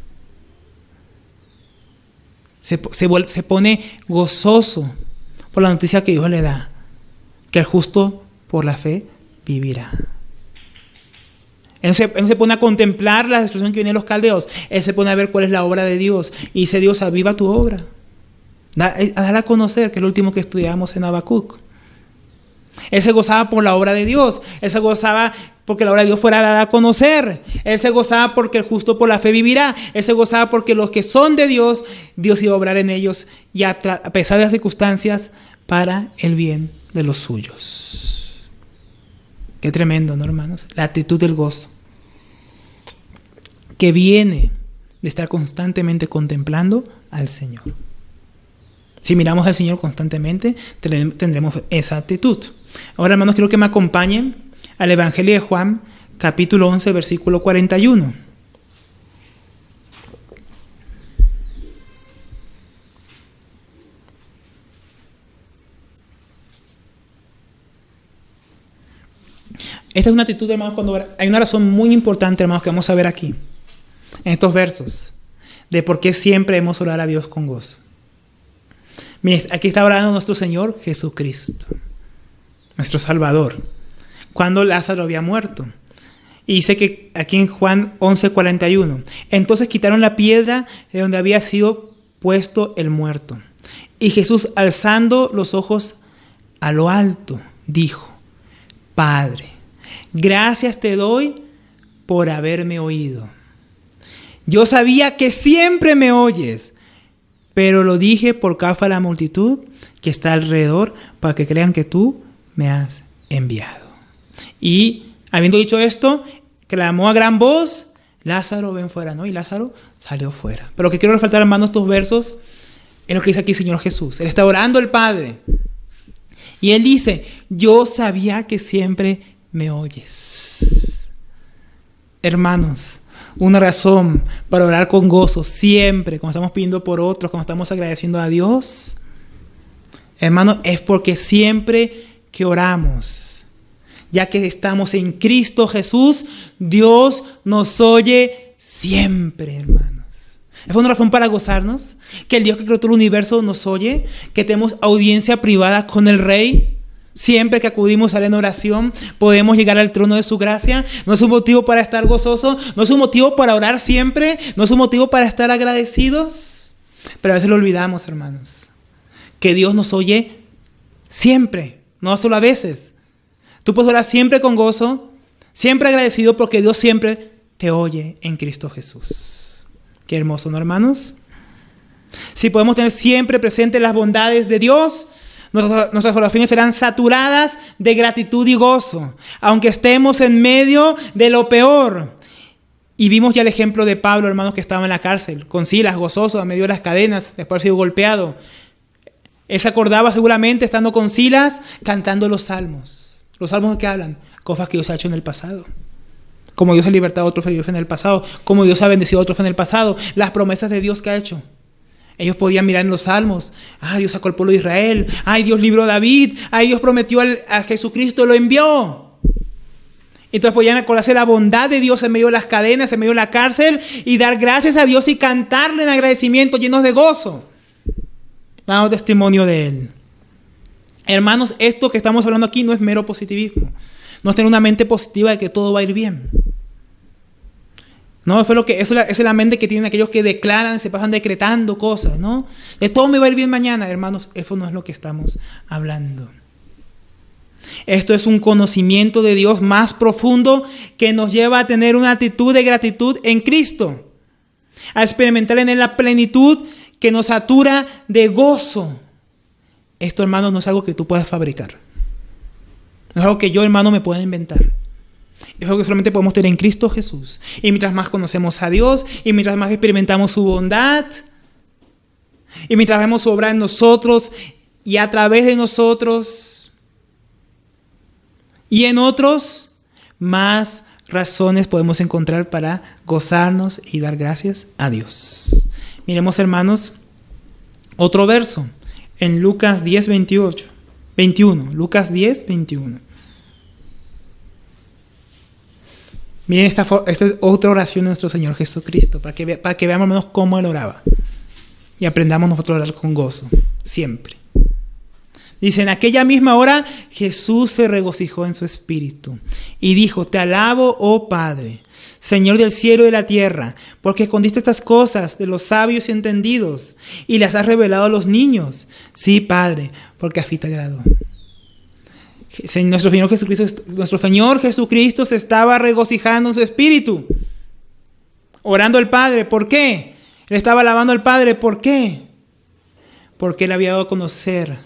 Se pone gozoso por la noticia que Dios le da, que el justo por la fe vivirá. Él se pone a contemplar la destrucción que viene de los caldeos. Él se pone a ver cuál es la obra de Dios y dice: Dios, aviva tu obra. Dale a conocer, que es lo último que estudiamos en Habacuc. Él se gozaba por la obra de Dios. Él se gozaba porque la obra de Dios fuera dada a conocer. Él se gozaba porque el justo por la fe vivirá. Él se gozaba porque los que son de Dios, Dios iba a obrar en ellos, y a pesar de las circunstancias, para el bien de los suyos. Qué tremendo, ¿no, hermanos? La actitud del gozo, que viene de estar constantemente contemplando al Señor. Si miramos al Señor constantemente, tendremos esa actitud. Ahora, hermanos, quiero que me acompañen al Evangelio de Juan, capítulo 11, versículo 41. Esta es una actitud, hermanos, cuando hay una razón muy importante, hermanos, que vamos a ver aquí, en estos versos, de por qué siempre hemos orar a Dios con gozo. Miren, aquí está orando nuestro Señor Jesucristo, nuestro Salvador, cuando Lázaro había muerto. Y dice que aquí en Juan 11:41, entonces quitaron la piedra de donde había sido puesto el muerto. Y Jesús, alzando los ojos a lo alto, dijo: Padre, gracias te doy por haberme oído. Yo sabía que siempre me oyes, pero lo dije por causa de la multitud que está alrededor, para que crean que tú me has enviado. Y habiendo dicho esto, clamó a gran voz: Lázaro, ven fuera, ¿no? Y Lázaro salió fuera. Pero lo que quiero resaltar, hermanos, estos versos es lo que dice aquí el Señor Jesús. Él está orando al Padre. Y Él dice: yo sabía que siempre me oyes. Hermanos, una razón para orar con gozo siempre, cuando estamos pidiendo por otros, cuando estamos agradeciendo a Dios, hermanos, es porque siempre que oramos, ya que estamos en Cristo Jesús, Dios nos oye siempre, hermanos. Es una razón para gozarnos, que el Dios que creó todo el universo nos oye, que tenemos audiencia privada con el Rey. Siempre que acudimos a él en oración, podemos llegar al trono de su gracia. No es un motivo para estar gozoso, no es un motivo para orar siempre, no es un motivo para estar agradecidos. Pero a veces lo olvidamos, hermanos, que Dios nos oye siempre, no solo a veces. Tú puedes orar siempre con gozo, siempre agradecido, porque Dios siempre te oye en Cristo Jesús. Qué hermoso, ¿no, hermanos? Si podemos tener siempre presentes las bondades de Dios, nuestras oraciones serán saturadas de gratitud y gozo, aunque estemos en medio de lo peor. Y vimos ya el ejemplo de Pablo, hermanos, que estaba en la cárcel, con Silas, gozoso, en medio de las cadenas, después de haber sido golpeado. Él se acordaba seguramente, estando con Silas, cantando los salmos. Los salmos que hablan, cosas que Dios ha hecho en el pasado. Como Dios ha libertado a otros en el pasado, como Dios ha bendecido a otros en el pasado, las promesas de Dios que ha hecho. Ellos podían mirar en los salmos. Dios sacó al pueblo de Israel. Dios libró a David. Dios prometió a Jesucristo, lo envió. Entonces podían acordarse la bondad de Dios en medio de las cadenas, en medio de la cárcel, y dar gracias a Dios y cantarle en agradecimiento, llenos de gozo. Damos testimonio de Él. Hermanos, esto que estamos hablando aquí no es mero positivismo. No es tener una mente positiva de que todo va a ir bien. No, esa es la mente que tienen aquellos que declaran, se pasan decretando cosas, ¿no? De todo me va a ir bien mañana, hermanos. Eso no es lo que estamos hablando. Esto es un conocimiento de Dios más profundo que nos lleva a tener una actitud de gratitud en Cristo, a experimentar en Él la plenitud que nos satura de gozo. Esto, hermanos, no es algo que tú puedas fabricar. No es algo que yo, hermano, me pueda inventar. Es algo que solamente podemos tener en Cristo Jesús. Y mientras más conocemos a Dios, y mientras más experimentamos su bondad, y mientras vemos su obra en nosotros y a través de nosotros y en otros, más razones podemos encontrar para gozarnos y dar gracias a Dios. Miremos, hermanos, otro verso en Lucas 10, 21. Lucas 10, 21. Miren esta es otra oración de nuestro Señor Jesucristo, para que veamos al menos cómo Él oraba. Y aprendamos nosotros a orar con gozo, siempre. Dice, en aquella misma hora Jesús se regocijó en su espíritu y dijo, te alabo, oh Padre, Señor del cielo y de la tierra, porque escondiste estas cosas de los sabios y entendidos y las has revelado a los niños. Sí, Padre, porque así te agradó. Nuestro Señor Jesucristo se estaba regocijando en su espíritu, orando al Padre. ¿Por qué? Él estaba alabando al Padre. ¿Por qué? Porque Él había dado a conocer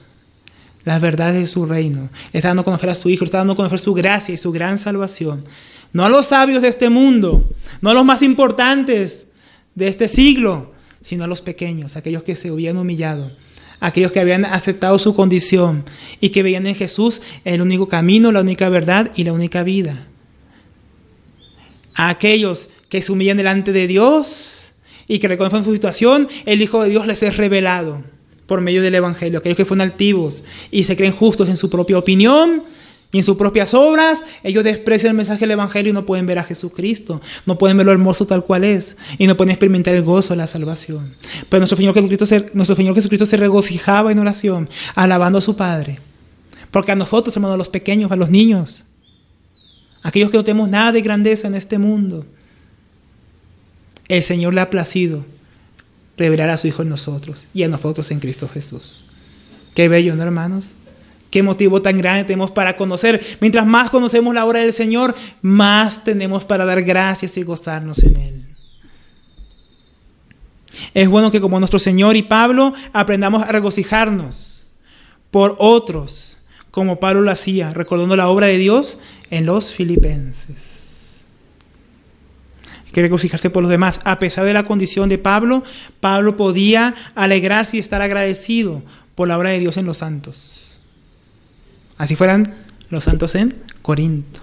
las verdades de su reino. Le está dando a conocer a su Hijo, le está dando a conocer su gracia y su gran salvación. No a los sabios de este mundo, no a los más importantes de este siglo, sino a los pequeños, aquellos que se habían humillado, aquellos que habían aceptado su condición y que veían en Jesús el único camino, la única verdad y la única vida. A aquellos que se humillan delante de Dios y que reconocen su situación, el Hijo de Dios les es revelado por medio del Evangelio. Aquellos que fueron altivos y se creen justos en su propia opinión y en sus propias obras, ellos desprecian el mensaje del Evangelio y no pueden ver a Jesucristo, no pueden ver lo hermoso tal cual es y no pueden experimentar el gozo de la salvación. Pero nuestro Señor Jesucristo se regocijaba en oración, alabando a su Padre. Porque a nosotros, hermanos, a los pequeños, a los niños, aquellos que no tenemos nada de grandeza en este mundo, el Señor le ha placido revelar a su Hijo en nosotros y a nosotros en Cristo Jesús. Qué bello, ¿no, hermanos? Qué motivo tan grande tenemos para conocer. Mientras más conocemos la obra del Señor, más tenemos para dar gracias y gozarnos en Él. Es bueno que como nuestro Señor y Pablo aprendamos a regocijarnos por otros, como Pablo lo hacía, recordando la obra de Dios en los Filipenses. Hay que regocijarse por los demás. A pesar de la condición de Pablo, Pablo podía alegrarse y estar agradecido por la obra de Dios en los santos. Así fueran los santos en Corinto.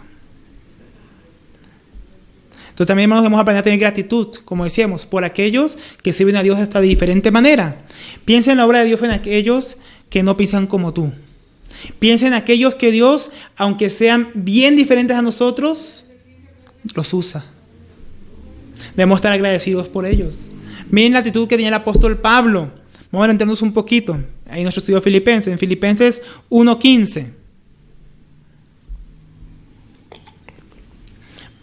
Entonces también, hermanos, debemos aprender a tener gratitud, como decíamos, por aquellos que sirven a Dios hasta de diferente manera. Piensa en la obra de Dios en aquellos que no piensan como tú. Piensa en aquellos que Dios, aunque sean bien diferentes a nosotros, los usa. Debemos estar agradecidos por ellos. Miren la actitud que tenía el apóstol Pablo. Vamos a adelantarnos un poquito. Ahí nuestro estudio Filipenses, en Filipenses 1:15.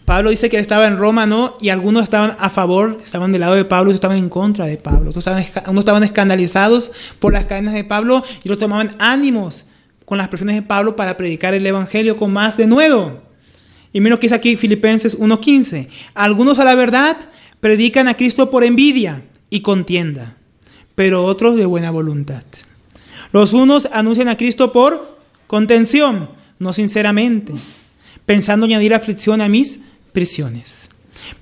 Pablo dice que él estaba en Roma, ¿no? Y algunos estaban a favor, estaban del lado de Pablo, y otros estaban en contra de Pablo. Unos estaban escandalizados por las cadenas de Pablo y otros tomaban ánimos con las presiones de Pablo para predicar el Evangelio con más denuedo. Y miren lo que dice aquí Filipenses 1:15. Algunos a la verdad predican a Cristo por envidia y contienda, pero otros de buena voluntad. Los unos anuncian a Cristo por contención, no sinceramente, pensando añadir aflicción a mis prisiones.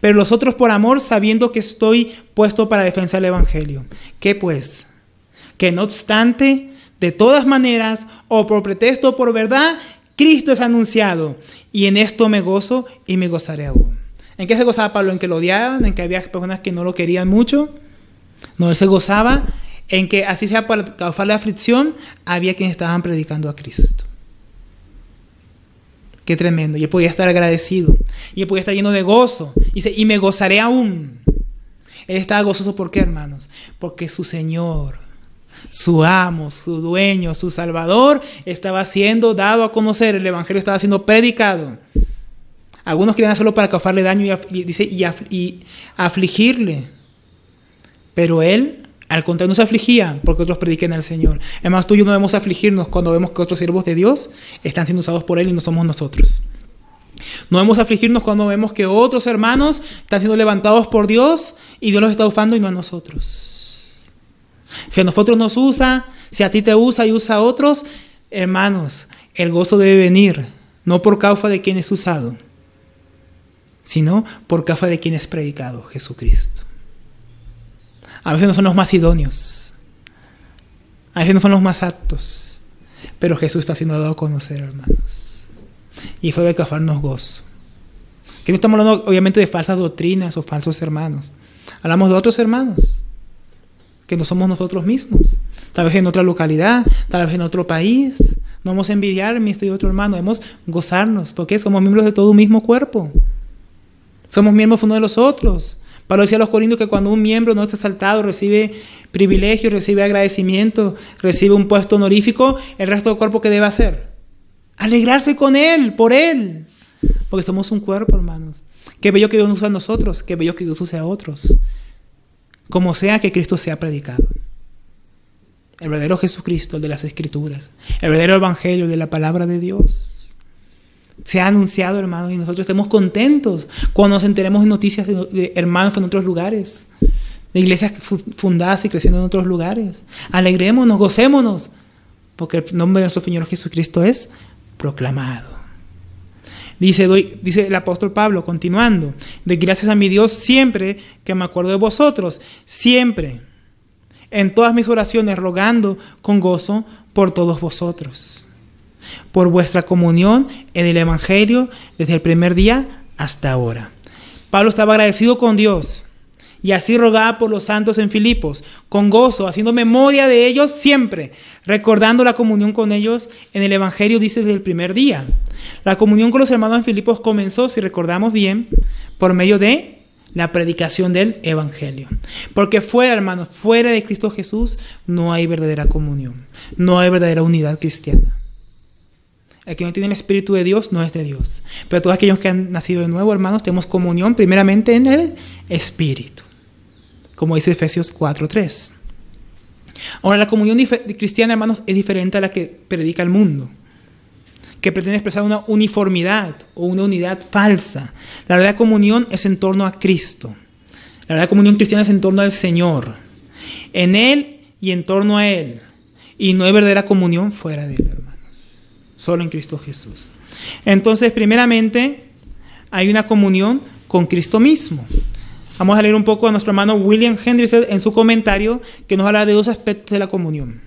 Pero los otros por amor, sabiendo que estoy puesto para defensa del Evangelio. ¿Qué pues? Que no obstante, de todas maneras, o por pretexto o por verdad, Cristo es anunciado, y en esto me gozo y me gozaré aún. ¿En qué se gozaba Pablo? ¿En que lo odiaban? ¿En que había personas que no lo querían mucho? No, él se gozaba en que así sea para causar la aflicción, había quienes estaban predicando a Cristo. Qué tremendo. Y él podía estar agradecido. Y él podía estar lleno de gozo. Y me gozaré aún. Él estaba gozoso, ¿por qué, hermanos? Porque su Señor, su amo, su dueño, su Salvador, estaba siendo dado a conocer. El Evangelio estaba siendo predicado. Algunos querían hacerlo para causarle daño y afligirle. Pero él, al contrario, no se afligía porque otros prediquen al Señor. Además, tú y yo no debemos afligirnos cuando vemos que otros siervos de Dios están siendo usados por Él y no somos nosotros. No debemos afligirnos cuando vemos que otros hermanos están siendo levantados por Dios y Dios los está usando y no a nosotros. Si a nosotros nos usa, si a ti te usa y usa a otros, hermanos, el gozo debe venir, no por causa de quien es usado, sino por causa de quien es predicado, Jesucristo. A veces no son los más idóneos, a veces no son los más aptos, pero Jesús está siendo dado a conocer, hermanos. Y fue de caufarnos gozo. Que no estamos hablando obviamente de falsas doctrinas o falsos hermanos. Hablamos de otros hermanos, que no somos nosotros mismos. Tal vez en otra localidad, tal vez en otro país. No vamos a envidiar a este y otro hermano, debemos gozarnos, porque somos miembros de todo un mismo cuerpo. Somos miembros uno de los otros. Pablo decía a los Corintios que cuando un miembro no es exaltado, recibe privilegios, recibe agradecimiento, recibe un puesto honorífico, el resto del cuerpo, ¿qué debe hacer? Alegrarse con él, por él. Porque somos un cuerpo, hermanos. Qué bello que Dios nos use a nosotros, qué bello que Dios use a otros. Como sea que Cristo sea predicado. El verdadero Jesucristo, el de las Escrituras. El verdadero Evangelio de la palabra de Dios. Se ha anunciado, hermanos, y nosotros estemos contentos cuando nos enteremos de noticias de hermanos en otros lugares, de iglesias fundadas y creciendo en otros lugares. Alegrémonos, gocémonos, porque el nombre de nuestro Señor Jesucristo es proclamado. Dice el apóstol Pablo, continuando, doy gracias a mi Dios siempre que me acuerdo de vosotros, siempre, en todas mis oraciones, rogando con gozo por todos vosotros, por vuestra comunión en el Evangelio desde el primer día hasta ahora. Pablo estaba agradecido con Dios y así rogaba por los santos en Filipos, con gozo, haciendo memoria de ellos siempre, recordando la comunión con ellos en el Evangelio, dice, desde el primer día. La comunión con los hermanos en Filipos comenzó, si recordamos bien, por medio de la predicación del Evangelio. Porque fuera, hermanos, fuera de Cristo Jesús no hay verdadera comunión, no hay verdadera unidad cristiana. El que no tiene el Espíritu de Dios no es de Dios. Pero todos aquellos que han nacido de nuevo, hermanos, tenemos comunión primeramente en el Espíritu. Como dice Efesios 4:3. Ahora, la comunión cristiana, hermanos, es diferente a la que predica el mundo, que pretende expresar una uniformidad o una unidad falsa. La verdadera comunión es en torno a Cristo. La verdadera comunión cristiana es en torno al Señor. En Él y en torno a Él. Y no hay verdadera comunión fuera de Él, hermanos. Solo en Cristo Jesús. Entonces, primeramente, hay una comunión con Cristo mismo. Vamos a leer un poco a nuestro hermano William Hendriksen en su comentario, que nos habla de dos aspectos de la comunión.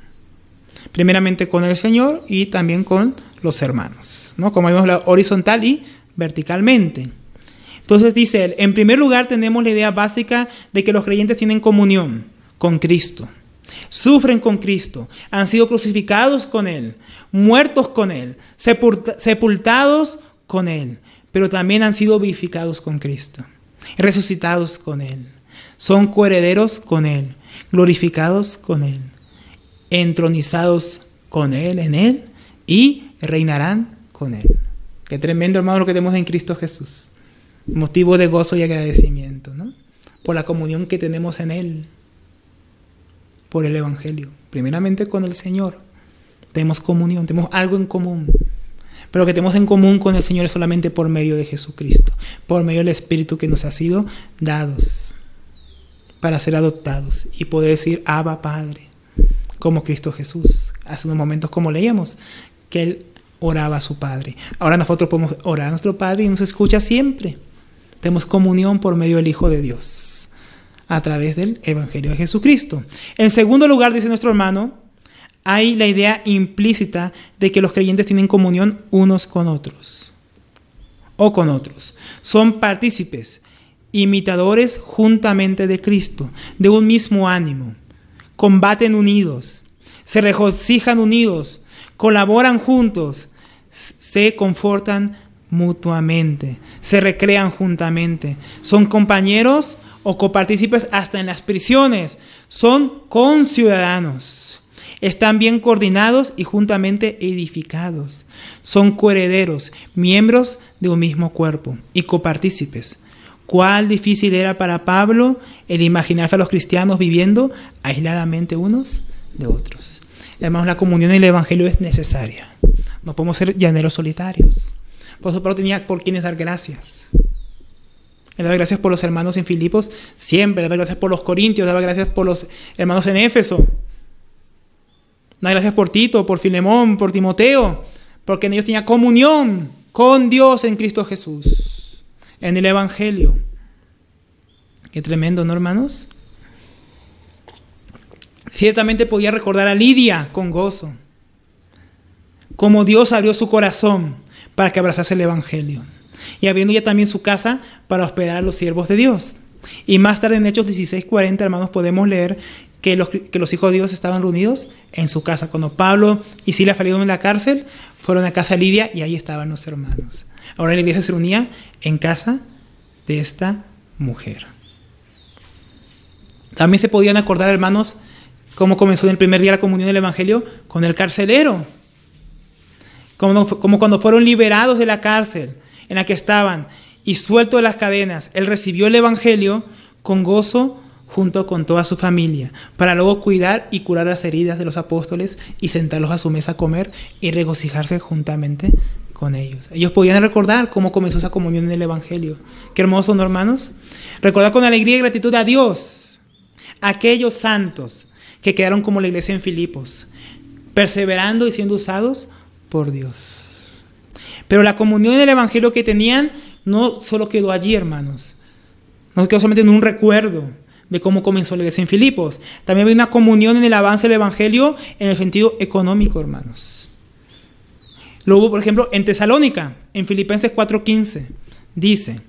Primeramente con el Señor y también con los hermanos, ¿no? Como vemos, la horizontal y verticalmente. Entonces dice él, en primer lugar tenemos la idea básica de que los creyentes tienen comunión con Cristo. Sufren con Cristo, han sido crucificados con Él, muertos con Él, sepultados con Él, pero también han sido vivificados con Cristo, resucitados con Él, son coherederos con Él, glorificados con Él, entronizados con Él, en Él, y reinarán con Él. Qué tremendo, hermano, lo que tenemos en Cristo Jesús. Motivo de gozo y agradecimiento, ¿no? Por la comunión que tenemos en Él. Por el Evangelio, primeramente con el Señor. Tenemos comunión, tenemos algo en común. Pero lo que tenemos en común con el Señor es solamente por medio de Jesucristo, por medio del Espíritu que nos ha sido dados para ser adoptados y poder decir Abba Padre, como Cristo Jesús. Hace unos momentos, como leíamos, que Él oraba a su Padre. Ahora nosotros podemos orar a nuestro Padre y nos escucha siempre. Tenemos comunión por medio del Hijo de Dios, a través del Evangelio de Jesucristo. En segundo lugar, dice nuestro hermano, hay la idea implícita de que los creyentes tienen comunión unos con otros o con otros. Son partícipes, imitadores juntamente de Cristo, de un mismo ánimo, combaten unidos, se regocijan unidos, colaboran juntos, se confortan mutuamente, se recrean juntamente, son compañeros o copartícipes hasta en las prisiones, son conciudadanos, están bien coordinados y juntamente edificados, son coherederos, miembros de un mismo cuerpo y copartícipes. Cuál difícil era para Pablo el imaginarse a los cristianos viviendo aisladamente unos de otros. Hermanos, la comunión en el Evangelio es necesaria. No podemos ser llaneros solitarios. Por eso Pablo tenía por quienes dar gracias. Él daba gracias por los hermanos en Filipos, siempre. Daba gracias por los corintios, daba gracias por los hermanos en Éfeso. Daba gracias por Tito, por Filemón, por Timoteo, porque en ellos tenía comunión con Dios en Cristo Jesús, en el Evangelio. Qué tremendo, ¿no, hermanos? Ciertamente podía recordar a Lidia con gozo, como Dios abrió su corazón para que abrazase el Evangelio, y abriendo ya también su casa para hospedar a los siervos de Dios. Y más tarde en Hechos 16:40, hermanos, podemos leer que los hijos de Dios estaban reunidos en su casa. Cuando Pablo y Silas salieron de la cárcel, fueron a casa de Lidia y ahí estaban los hermanos. Ahora la iglesia se reunía en casa de esta mujer. También se podían acordar, hermanos, cómo comenzó en el primer día la comunión del Evangelio con el carcelero. Como cuando fueron liberados de la cárcel en la que estaban y sueltos de las cadenas, él recibió el Evangelio con gozo junto con toda su familia, para luego cuidar y curar las heridas de los apóstoles y sentarlos a su mesa a comer y regocijarse juntamente con ellos. Ellos podían recordar cómo comenzó esa comunión en el Evangelio. Qué hermoso, ¿no, hermanos? Recordar con alegría y gratitud a Dios, a aquellos santos que quedaron como la iglesia en Filipos, perseverando y siendo usados por Dios. Pero la comunión en el Evangelio que tenían no solo quedó allí, hermanos. No quedó solamente en un recuerdo de cómo comenzó la iglesia en Filipos. También había una comunión en el avance del Evangelio en el sentido económico, hermanos. Lo hubo, por ejemplo, en Tesalónica, en Filipenses 4:15. Dice: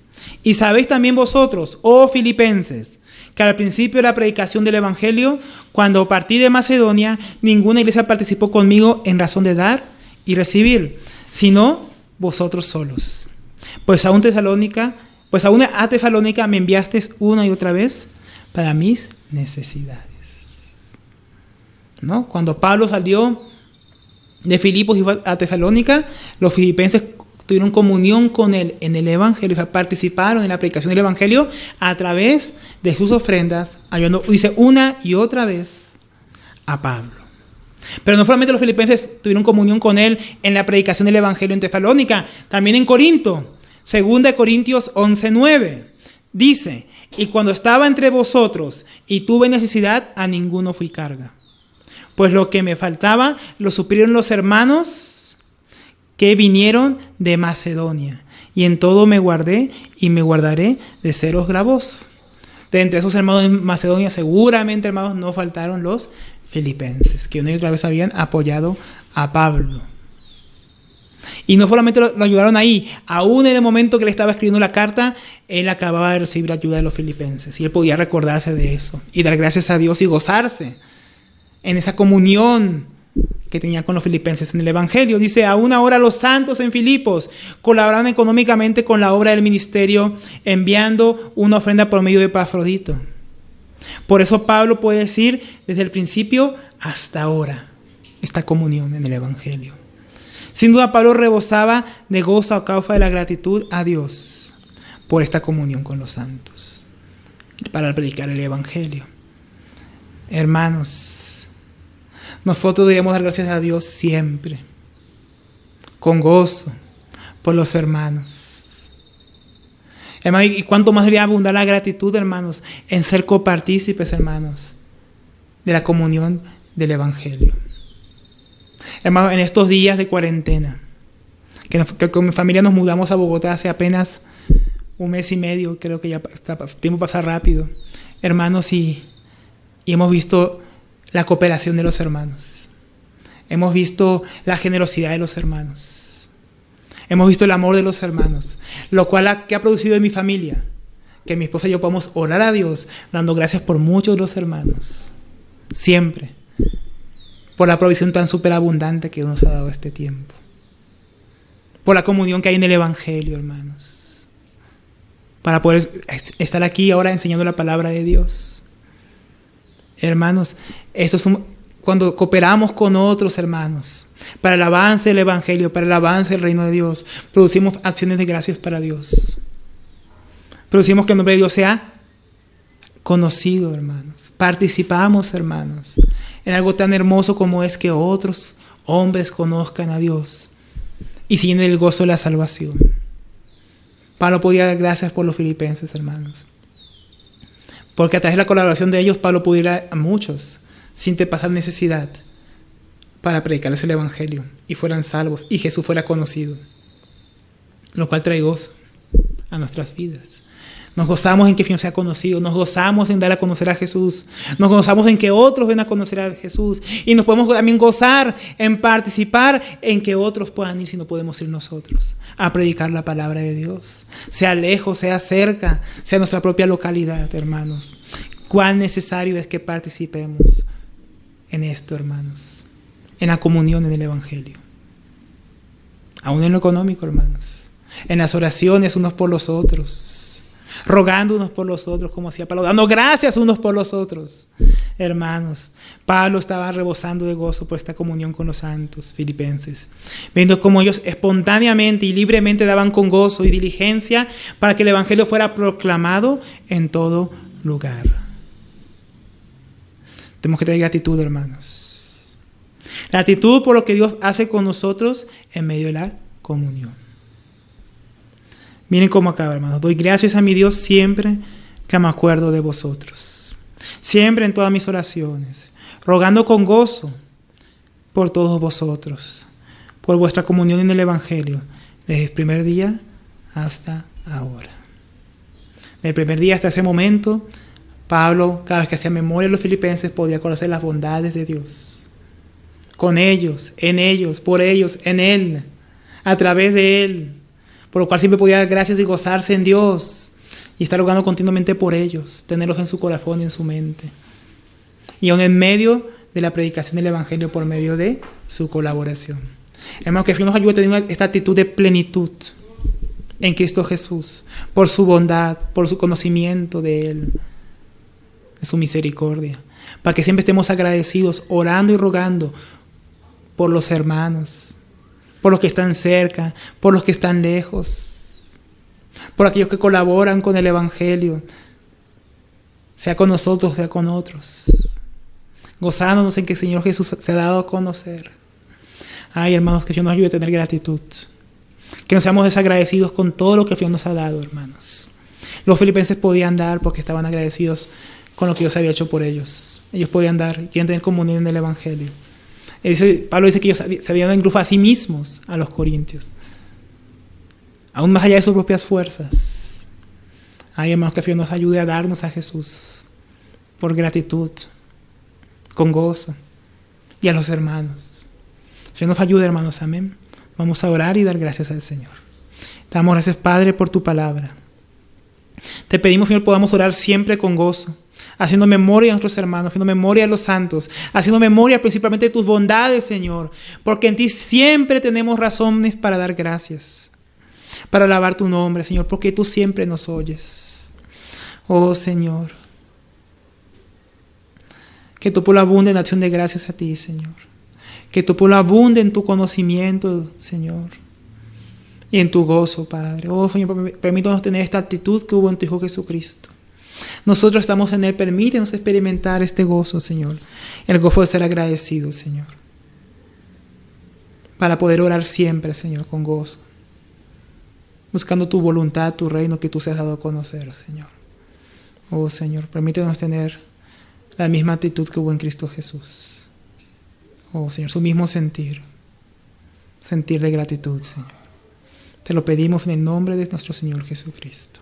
y sabéis también vosotros, oh filipenses, que al principio de la predicación del Evangelio, cuando partí de Macedonia, ninguna iglesia participó conmigo en razón de dar y recibir, sino vosotros solos. Pues aún a Tesalónica me enviasteis una y otra vez para mis necesidades. ¿No? Cuando Pablo salió de Filipos y fue a Tesalónica, los filipenses tuvieron comunión con él en el Evangelio, o sea, participaron en la predicación del Evangelio a través de sus ofrendas, ayudando, dice, una y otra vez a Pablo. Pero no solamente los filipenses tuvieron comunión con él en la predicación del Evangelio en Tesalónica, también en Corinto. 2 Corintios 11:9 dice: y cuando estaba entre vosotros y tuve necesidad, a ninguno fui carga. Pues lo que me faltaba lo suplieron los hermanos que vinieron de Macedonia. Y en todo me guardé y me guardaré de seros gravosos. De entre esos hermanos de Macedonia, seguramente, hermanos, no faltaron los filipenses, que una y otra vez habían apoyado a Pablo. Y no solamente lo ayudaron ahí, aún en el momento que le estaba escribiendo la carta, él acababa de recibir ayuda de los filipenses. Y él podía recordarse de eso y dar gracias a Dios y gozarse en esa comunión que tenía con los filipenses en el Evangelio. Dice: aún ahora los santos en Filipos colaboraron económicamente con la obra del ministerio, enviando una ofrenda por medio de Epafrodito. Por eso Pablo puede decir desde el principio hasta ahora esta comunión en el Evangelio. Sin duda Pablo rebosaba de gozo a causa de la gratitud a Dios por esta comunión con los santos para predicar el Evangelio. Hermanos, nosotros debemos dar gracias a Dios siempre, con gozo, por los hermanos. Hermanos, y cuánto más debería abundar la gratitud, hermanos, en ser copartícipes, hermanos, de la comunión del Evangelio. Hermanos, en estos días de cuarentena, que con mi familia nos mudamos a Bogotá hace apenas un mes y medio, creo que ya el tiempo pasa rápido, hermanos, y hemos visto la cooperación de los hermanos, hemos visto la generosidad de los hermanos, hemos visto el amor de los hermanos, lo cual que ha producido en mi familia, que mi esposa y yo podamos orar a Dios, dando gracias por muchos de los hermanos, siempre, por la provisión tan superabundante que nos ha dado este tiempo, por la comunión que hay en el Evangelio, hermanos, para poder estar aquí ahora enseñando la palabra de Dios. Hermanos, cuando cooperamos con otros hermanos, para el avance del Evangelio, para el avance del reino de Dios, producimos acciones de gracias para Dios. Producimos que el nombre de Dios sea conocido, hermanos. Participamos, hermanos, en algo tan hermoso como es que otros hombres conozcan a Dios y sienten el gozo de la salvación. Pablo podía dar gracias por los filipenses, hermanos, porque a través de la colaboración de ellos, Pablo pudo ir a muchos sin pasar necesidad para predicarles el Evangelio y fueran salvos y Jesús fuera conocido, lo cual trae gozo a nuestras vidas. Nos gozamos en que Fion sea conocido, nos gozamos en dar a conocer a Jesús, nos gozamos en que otros ven a conocer a Jesús y nos podemos también gozar en participar en que otros puedan ir si no podemos ir nosotros a predicar la palabra de Dios, sea lejos, sea cerca, sea nuestra propia localidad, hermanos. Cuán necesario es que participemos en esto, hermanos, en la comunión en el Evangelio, aún en lo económico, hermanos, en las oraciones unos por los otros, rogando unos por los otros, como hacía Pablo, dando gracias unos por los otros. Hermanos, Pablo estaba rebosando de gozo por esta comunión con los santos filipenses, viendo cómo ellos espontáneamente y libremente daban con gozo y diligencia para que el Evangelio fuera proclamado en todo lugar. Tenemos que tener gratitud, hermanos. Gratitud por lo que Dios hace con nosotros en medio de la comunión. Miren cómo acaba, hermanos. Doy gracias a mi Dios siempre que me acuerdo de vosotros. Siempre en todas mis oraciones. Rogando con gozo por todos vosotros. Por vuestra comunión en el Evangelio. Desde el primer día hasta ahora. Desde el primer día hasta ese momento, Pablo, cada vez que hacía memoria de los filipenses, podía conocer las bondades de Dios. Con ellos, en ellos, por ellos, en Él, a través de Él. Por lo cual siempre podía dar gracias y gozarse en Dios y estar rogando continuamente por ellos, tenerlos en su corazón y en su mente. Y aún en medio de la predicación del Evangelio por medio de su colaboración. Hermanos, que Dios nos ayude a tener esta actitud de plenitud en Cristo Jesús, por su bondad, por su conocimiento de Él, de su misericordia, para que siempre estemos agradecidos, orando y rogando por los hermanos, por los que están cerca, por los que están lejos, por aquellos que colaboran con el Evangelio, sea con nosotros, sea con otros, gozándonos en que el Señor Jesús se ha dado a conocer. Ay, hermanos, que Dios nos ayude a tener gratitud, que no seamos desagradecidos con todo lo que Dios nos ha dado, hermanos. Los filipenses podían dar porque estaban agradecidos con lo que Dios había hecho por ellos. Ellos podían dar y quieren tener comunión en el Evangelio. Pablo dice que ellos se habían dado incluso a sí mismos a los corintios, aún más allá de sus propias fuerzas. Ay, hermanos, que Dios nos ayude a darnos a Jesús por gratitud, con gozo, y a los hermanos. Dios nos ayude, hermanos, amén. Vamos a orar y dar gracias al Señor. Te damos gracias, Padre, por tu palabra. Te pedimos, Señor, podamos orar siempre con gozo, haciendo memoria a nuestros hermanos, haciendo memoria a los santos, haciendo memoria principalmente de tus bondades, Señor, porque en ti siempre tenemos razones para dar gracias, para alabar tu nombre, Señor, porque tú siempre nos oyes. Oh, Señor, que tu pueblo abunde en acción de gracias a ti, Señor, que tu pueblo abunde en tu conocimiento, Señor, y en tu gozo, Padre. Oh, Señor, permítanos tener esta actitud que hubo en tu Hijo Jesucristo. Nosotros estamos en Él, permítenos experimentar este gozo, Señor, el gozo de ser agradecidos, Señor, para poder orar siempre, Señor, con gozo, buscando tu voluntad, tu reino que tú se has dado a conocer, Señor. Oh, Señor, permítenos tener la misma actitud que hubo en Cristo Jesús. Oh, Señor, su mismo sentir de gratitud, Señor. Te lo pedimos en el nombre de nuestro Señor Jesucristo.